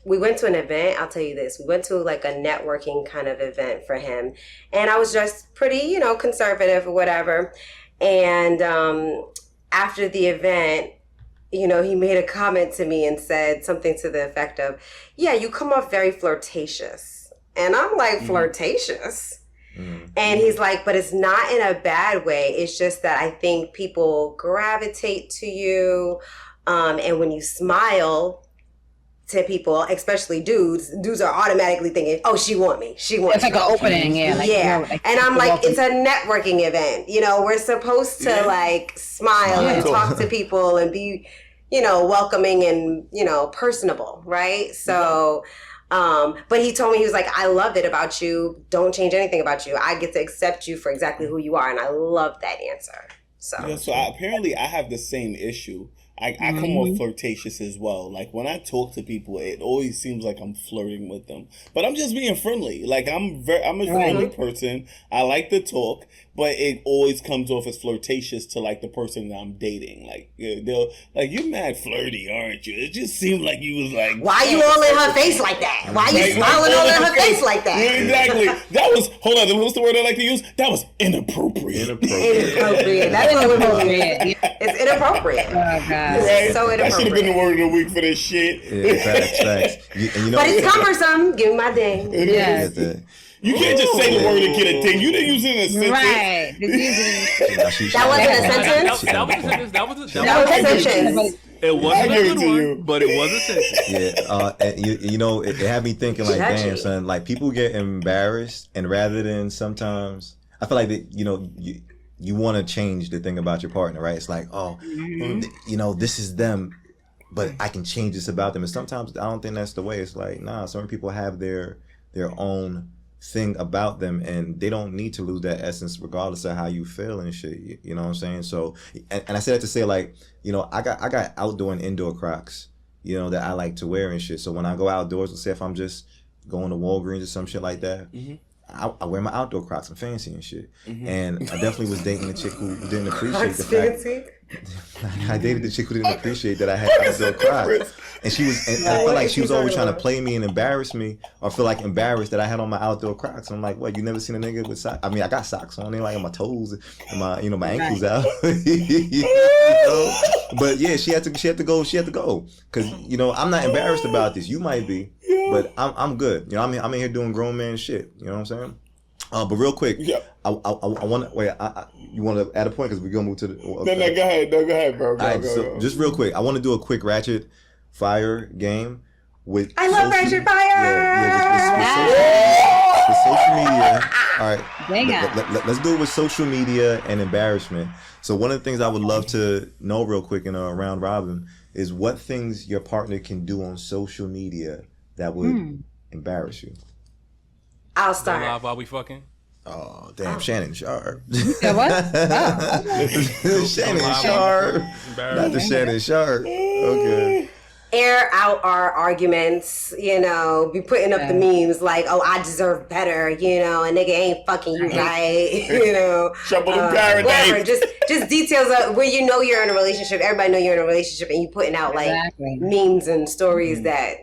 We went to an event, I'll tell you this, we went to like a networking kind of event for him. And I was just pretty, you know, conservative or whatever. And after the event, you know, he made a comment to me and said something to the effect of, yeah, you come off very flirtatious. And I'm like, flirtatious? And he's like, but it's not in a bad way. It's just that I think people gravitate to you. And when you smile to people, especially dudes are automatically thinking, oh, she want me. She wants me. It's like an opening, yeah. And I'm like, it's a networking event. You know, we're supposed to like smile and talk to people and be, you know, welcoming and, you know, personable, right? So, but he told me, he was like, I love it about you. Don't change anything about you. I get to accept you for exactly who you are. And I love that answer. So apparently I have the same issue. I come off flirtatious as well. Like when I talk to people, it always seems like I'm flirting with them, but I'm just being friendly. Like I'm a friendly person. I like to talk, but it always comes off as flirtatious to like the person that I'm dating. Like they'll like, you're mad flirty, aren't you? It just seemed like you was like, why you all in her face like that? Why you smiling all in her face like that? Yeah, exactly. That was what's the word I like to use? That was inappropriate. Inappropriate. That's what inappropriate. It's inappropriate. Oh God. Right? So that should have been the word of the week for this shit. Yeah, facts. You know, but it's cumbersome. Give me my ding. Yeah. You can't just say the word and get a thing. You didn't use it in a sentence. Right. That wasn't a sentence? That was a sentence. That was a sentence. It wasn't a good one, but it was a sentence. Yeah, and you know, it had me thinking like, damn, son, like people get embarrassed, and rather than sometimes, I feel like that, you know, you want to change the thing about your partner, right? It's like, oh, you know, this is them, but I can change this about them. And sometimes I don't think that's the way. It's like, nah, some people have their own thing about them, and they don't need to lose that essence regardless of how you feel and shit. You know what I'm saying? So, and I say that to say, like, you know, I got outdoor and indoor Crocs, you know, that I like to wear and shit. So when I go outdoors, let's say if I'm just going to Walgreens or some shit like that, I wear my outdoor Crocs. I'm fancy and shit. And I definitely was dating a chick who didn't appreciate the fact. I dated a chick who didn't appreciate that I had outdoor Crocs. And she was, and I felt like she was always trying to play me and embarrass me, or feel like embarrassed that I had on my outdoor Crocs. I'm like, what? You never seen a nigga with socks? I mean, I got socks on there, like on my toes and my, you know, my ankles out. You know? But yeah, she had to go, because you know, I'm not embarrassed about this. You might be, but I'm good. You know, I'm in here doing grown man shit. You know what I'm saying? But real quick, I want to wait. You want to add a point because we're gonna move to the. Okay. No, go ahead, bro. Go. Just real quick, I want to do a quick Ratchet Fire game with. I love Ratchet Fire. With social media. All right, let's do it with social media and embarrassment. So one of the things I would love to know real quick in a round robin is what things your partner can do on social media that would embarrass you. I'll start. Live while we fucking. Oh damn, Shannon Sharp. Yeah, what? Oh. Shannon Sharp. Not the Shannon Sharp. Okay. Air out our arguments, you know, be putting up the memes like, oh, I deserve better, you know, a nigga ain't fucking you right, you know. Whatever, just details of where you know you're in a relationship. Everybody know you're in a relationship, and you putting out like memes and stories that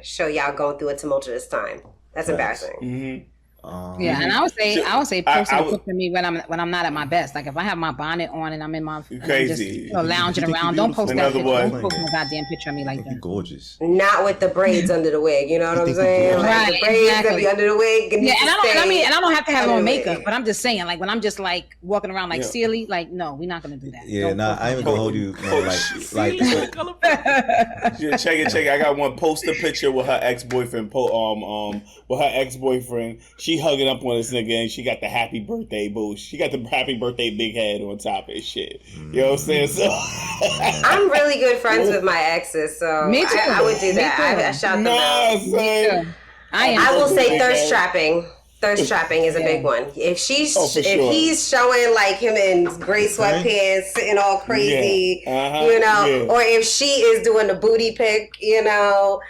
show y'all going through a tumultuous time. That's embarrassing. And I would say posting a picture of me when I'm not at my best. Like if I have my bonnet on and I'm in my crazy, just lounging around, don't post that picture. Don't post no goddamn picture of me like that. You're gorgeous. Not with the braids under the wig. You know what I'm saying? Like the braids that be under the wig. And I don't have to have on makeup, but I'm just saying, like when I'm just like walking around like silly, like no, we're not gonna do that. Yeah, I ain't gonna hold you. Like. Yeah, check it. I got one. Post a picture with her ex-boyfriend. She hugging up on this nigga, and she got the happy birthday boost. She got the happy birthday big head on top of shit. You know what I'm saying? So I'm really good friends with my exes, so me too. I would do that. I shout them out. I will say thirst trapping. Thirst trapping is a big one. If he's showing like him in gray sweatpants, sitting all crazy, you know, or if she is doing the booty pic, you know,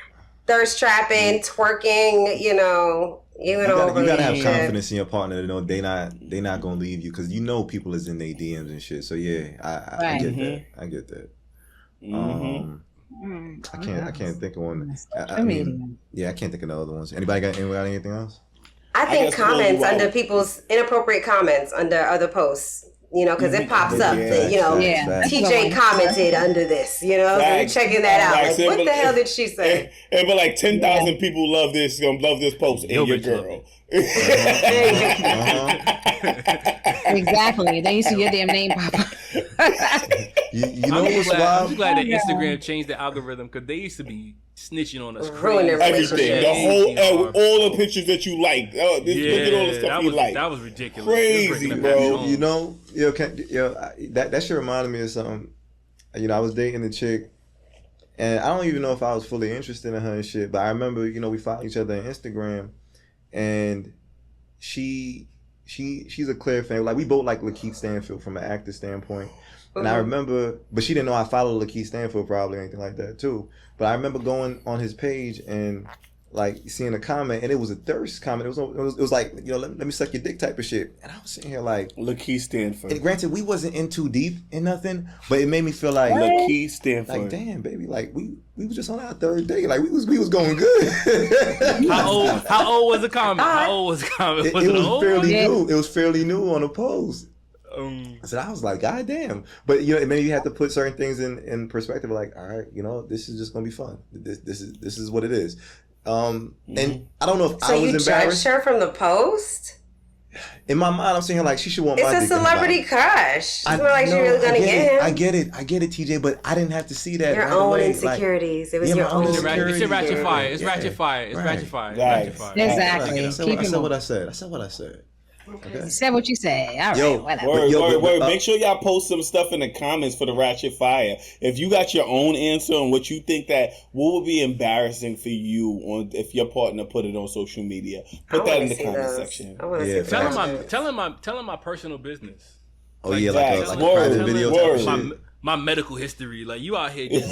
thirst trapping, twerking, you know. You gotta have confidence in your partner to know they not gonna leave you, because you know people is in their DMs and shit. So yeah, I get that. I get that. I can't think of one. I can't think of the other ones. Anybody got anything else? I think comments under people's inappropriate comments under other posts. You know, because it pops up that, you know, TJ commented under this, you know, so you're checking that out. Like, what the hell did she say? But like 10,000 people love this post, and your girl. Exactly. Then you see your damn name pop up. You know what's wild? I'm glad that Instagram changed the algorithm, because they used to be snitching on us. Everything. All the pictures that you liked. Look at all the stuff you liked. That was ridiculous. Crazy, bro. You know, that shit reminded me of something. You know, I was dating a chick, and I don't even know if I was fully interested in her and shit, but I remember, you know, we followed each other on Instagram, and she's a Claire fan. Like, we both like Lakeith Stanfield from an actor standpoint. And I remember, but she didn't know I followed Lakeith Stanfield probably or anything like that too. But I remember going on his page and like seeing a comment, and it was a thirst comment. It was like, you know, let me suck your dick type of shit. And I was sitting here like, Lakeith Stanfield. And granted, we wasn't in too deep in nothing, but it made me feel like Lakeith Stanfield. Like, damn, baby, like we was just on our third date. Like we was going good. How old was the comment? It was fairly new. It was fairly new on a post. So I was like, God damn. But you know, maybe you have to put certain things in perspective, like, all right, you know, this is just gonna be fun. This is what it is. And I don't know if I was embarrassed. So you judged her from the post? in my mind, I'm saying like she should want my dick. It's a celebrity crush. It's not like she's really gonna get him. I get it, TJ, but I didn't have to see that. Your own insecurities. It was your own insecurities. It's ratchet fire. It's ratchet fire. It's ratchet fire. Exactly. I said what I said. Okay. You said what you said. All right, whatever. Word. Make sure y'all post some stuff in the comments for the Ratchet Fire. If you got your own answer on what you think what would be embarrassing for you if your partner put it on social media, put that in the comment section. Tell him my personal business. Oh, like, like a private video type of shit. My medical history, like you out here just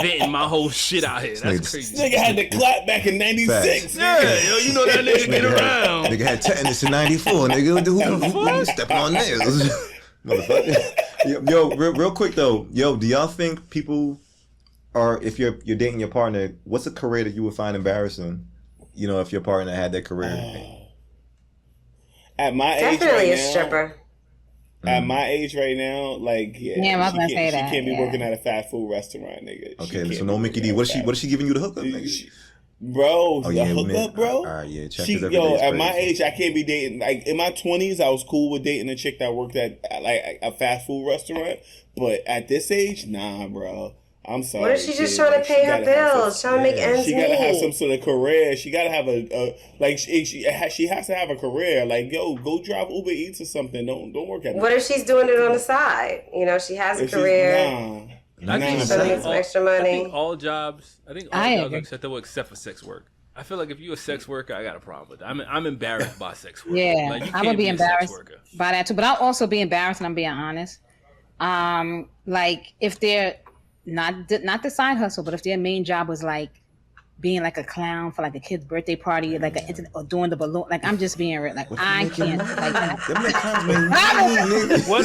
venting my whole shit out here. That's crazy. This nigga had to clap back in '96. Yeah, yo, you know that nigga get around. Nigga had tetanus in '94. Nigga, who stepping on nails? Motherfucker. Yo, real quick though, do y'all think people are, if you're dating your partner, what's a career that you would find embarrassing? You know, if your partner had that career. At my age, definitely a stripper. At my age right now, like she can't be working at a fast food restaurant, nigga. Okay, so no Mickey D. What is she giving you the hookup, nigga? Hookup, bro. All right, yeah. At my age, I can't be dating. Like in my 20s, I was cool with dating a chick that worked at like a fast food restaurant. But at this age, nah, bro. I'm sorry. What if she's just trying to pay her bills, trying to make ends meet? She gotta have some sort of career. She gotta have she has to have a career. Like, yo, go drive Uber Eats or something. Don't work at. What if she's doing it on the side? You know, she has a career. I think some extra money. I think all jobs are acceptable except for sex work. I feel like if you're a sex worker, I got a problem with that. I'm embarrassed by sex work. Yeah, like, I would be embarrassed by that too. But I'll also be embarrassed, and I'm being honest. Like if they're not the side hustle, but if their main job was like being like a clown for like a kid's birthday party, like or doing the balloon, like I'm just being real, like I can't like that. Wait,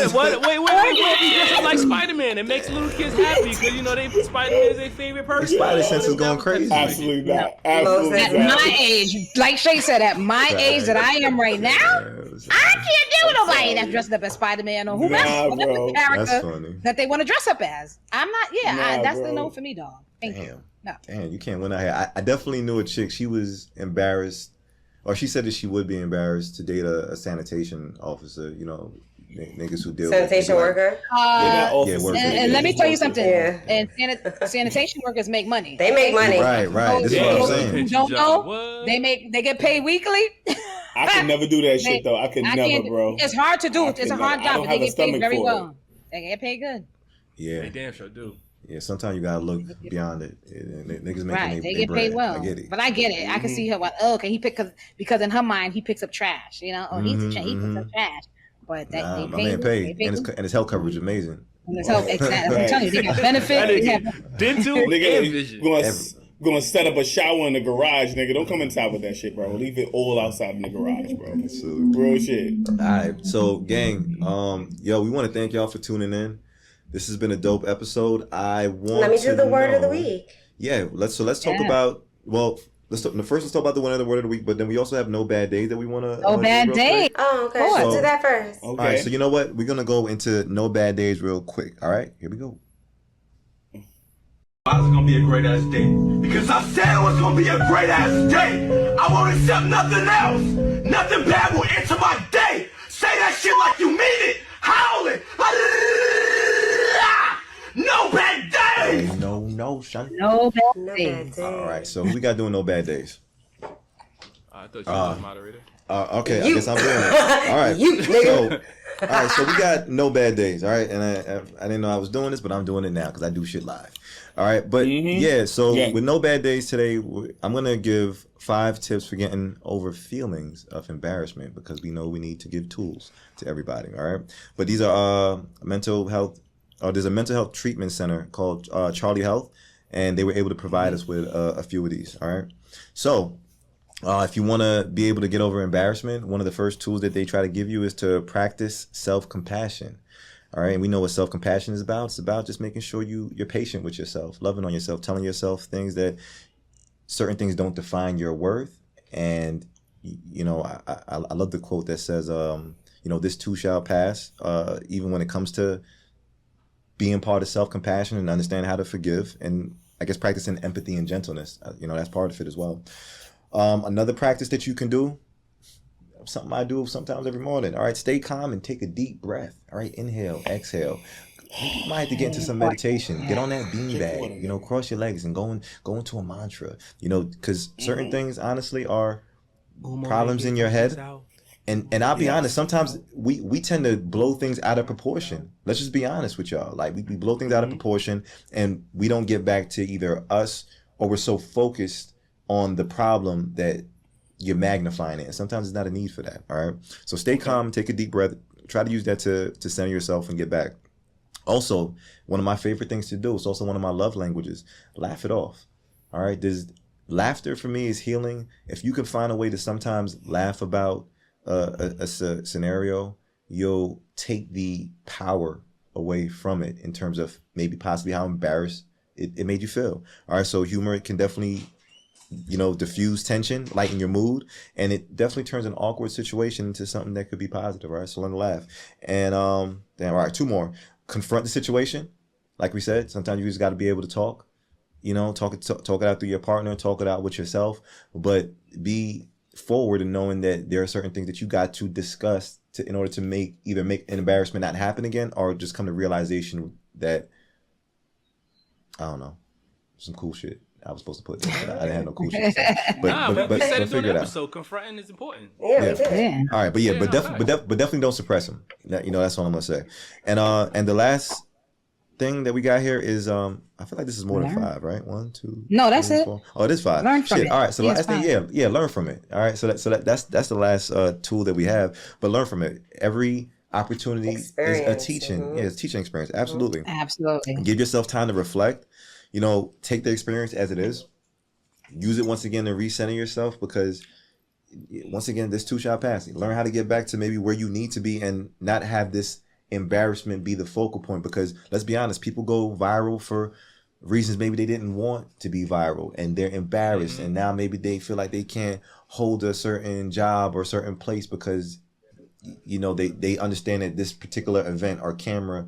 just like Spider-Man, it makes little kids happy because Spider-Man is their favorite person. Spider sense is going crazy. Absolutely not. Absolutely at my age, like Shay said, at my age that I am right now, I can't deal with nobody that's dressed up as Spider-Man or whoever the character that they want to dress up as. I'm not. That's the no for me, dog. Thank you. No. Damn, you can't win out here. I definitely knew a chick. She was embarrassed, or she said that she would be embarrassed to date a sanitation officer. You know, niggas who deal sanitation worker. And let me tell you something. Yeah. And sanitation workers make money. They make money. Right. This is what I'm saying. You don't know? They get paid weekly. I can never do that shit though. I can never, bro. It's hard to do. It's a hard job, but they get paid very well. They get paid good. Yeah. They damn sure do. Yeah, sometimes you gotta look beyond it. Niggas making they get paid well. I get it. But I get it. I can see her. He because in her mind he picks up trash. You know, he picks up trash. But that my man paid, and his health coverage is amazing. And his health, exactly. I'm telling you, they got benefits. Dental and vision. Gonna set up a shower in the garage, nigga. Don't come inside with that shit, bro. Leave it all outside in the garage, bro. Real shit. All right, so gang, we want to thank y'all for tuning in. This has been a dope episode. Let me do the word of the week. Yeah, let's talk about. Well, let's talk about the word of the week. But then we also have no bad days that we want to. No bad days. Oh, okay. Let's do that first. Okay. All right. So you know what? We're gonna go into no bad days real quick. All right. Here we go. Why is it gonna be a great ass day? Because I said it was gonna be a great ass day. I won't accept nothing else. Nothing bad will enter my day. Say that shit like you mean it. Howl it. No bad days. No, son. No bad days. All right. So we got doing no bad days. I thought you were the moderator. Okay, I guess I'm doing it. All right. All right, so we got no bad days. All right, and I didn't know I was doing this, but I'm doing it now because I do shit live. All right, but with no bad days today, I'm gonna give 5 tips for getting over feelings of embarrassment because we know we need to give tools to everybody. All right, but these are mental health. There's a mental health treatment center called Charlie Health, and they were able to provide us with a few of these. All right, so. If you want to be able to get over embarrassment, one of the first tools that they try to give you is to practice self-compassion. All right. And we know what self-compassion is about. It's about just making sure you're patient with yourself, loving on yourself, telling yourself things that certain things don't define your worth. And, I love the quote that says, this too shall pass. Even when it comes to being part of self-compassion and understanding how to forgive, and I guess practicing empathy and gentleness, that's part of it as well. Another practice that you can do, something I do sometimes every morning. All right, stay calm and take a deep breath. All right, inhale, exhale. You might have to get into some meditation. Get on that beanbag. You know, cross your legs and go into a mantra. You know, because certain things honestly are problems in your head. And I'll be honest, sometimes we tend to blow things out of proportion. Let's just be honest with y'all. Like we blow things out of proportion and we don't get back to either us or we're so focused on the problem that you're magnifying it. And sometimes there's not a need for that. All right. So stay calm, take a deep breath, try to use that to center yourself and get back. Also, one of my favorite things to do, it's also one of my love languages, laugh it off. All right. Laughter for me is healing. If you can find a way to sometimes laugh about a scenario, you'll take the power away from it in terms of maybe possibly how embarrassed it made you feel. All right, so humor can definitely, you know, diffuse tension, lighten your mood, and it definitely turns an awkward situation into something that could be positive. All right, so learn to laugh. And all right, 2 more. Confront the situation. Like we said, sometimes you just got to be able to talk. You know, talk it out through your partner, talk it out with yourself, but be forward and knowing that there are certain things that you got to discuss in order to make an embarrassment not happen again, or just come to realization that, I don't know, some cool shit I was supposed to put there, but I didn't have no cool shit. But we said it figure it out. So confronting is important. Yeah. All right, but definitely don't suppress them. You know, that's what I'm gonna say. And the last thing that we got here is I feel like this is more than 5, right? 1, 2. No, that's 3, 4. It. Oh, it is 5. Learn from it. All right, so the last thing, learn from it. All right, so that's the last tool that we have. But learn from it. Every opportunity is a teaching. Mm-hmm. Yeah, it's a teaching experience. Absolutely. Absolutely. Give yourself time to reflect. You know, take the experience as it is. Use it once again to recenter yourself, because once again, this too shall pass. Learn how to get back to maybe where you need to be and not have this embarrassment be the focal point, because let's be honest, people go viral for reasons maybe they didn't want to be viral, and they're embarrassed, and now maybe they feel like they can't hold a certain job or a certain place because, you know, they understand that this particular event or camera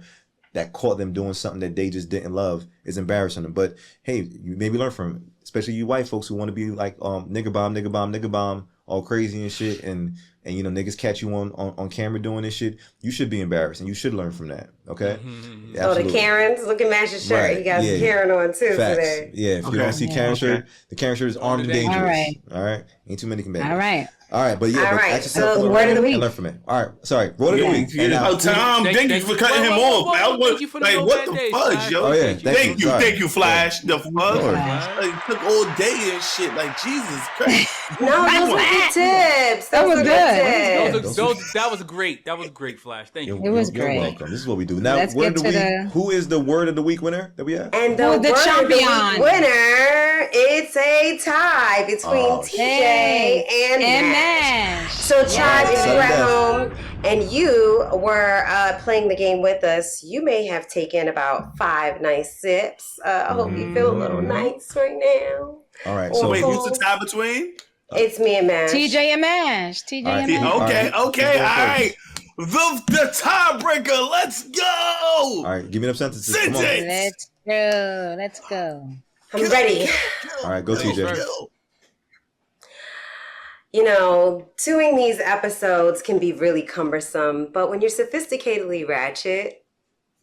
that caught them doing something that they just didn't love is embarrassing them. But hey, you maybe learn from it, especially you white folks who want to be like nigga bomb all crazy and shit, and you know, niggas catch you on camera doing this shit. You should be embarrassed, and you should learn from that. Okay. Mm-hmm. Oh, the Karens! Look at Mash's shirt. Right. He got some Karen on too today. Yeah. If you don't see Karen shirt, the Karen shirt is armed and dangerous. All right. Ain't too many can make it. All right, but so the word of the week. Learn from it. All right, sorry, word of the week. Tom, thank you for cutting him off. What the fudge, yo? Oh yeah, thank you, Flash. The fudge, took all day and shit. Like Jesus Christ. No, those were good tips. That was good. That was great. That was great, Flash. Thank you. It was great. You're welcome. This is what we do now. Word of the week. Who is the word of the week winner that we have? And the champion winner. It's a tie between TJ and Mash. So, Chad, if you're at home and you were playing the game with us, you may have taken about 5 nice sips. I hope you feel a little nice right now. All right. So, wait, who's the tie between? It's me and Mash. TJ and Mash. Okay. All right. The tiebreaker. Let's go. All right. Give me them sentences. Come on. Let's go. I'm ready. All right. Go, TJ. You know, doing these episodes can be really cumbersome, but when you're sophisticatedly ratchet,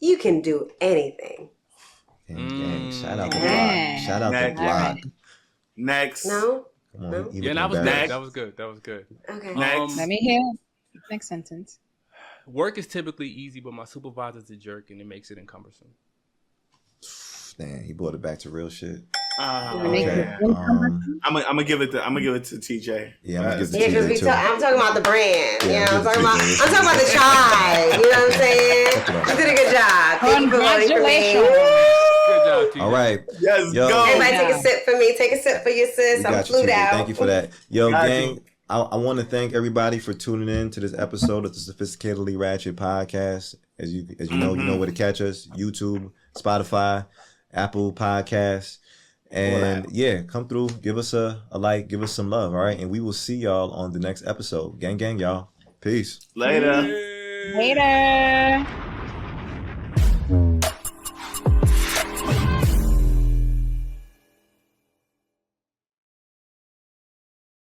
you can do anything. Gang. Shout out the block. Shout out the block. Next. No? Come on. No? Yeah, that was good. That was good. Okay. Next. Let me hear next sentence. Work is typically easy, but my supervisor's a jerk and it makes it cumbersome. Damn, he brought it back to real shit. Okay. I'm gonna give it to TJ. Yeah, I'm gonna give it to TJ too. I'm talking about the brand. Yeah, I'm talking about the chai. You know what I'm saying? You did a good job. Thank you for voting for me. Good job, TJ. All right. Yes, go. Everybody take a sip for me. Take a sip for your sis. I'm flued out. Thank you for that. Yo, gang, I want to thank everybody for tuning in to this episode of the Sophisticatedly Ratchet Podcast. As you know, you know where to catch us: YouTube, Spotify, Apple Podcasts. And yeah, come through, give us a like, give us some love, all right? And we will see y'all on the next episode. Gang, y'all. Peace. Later.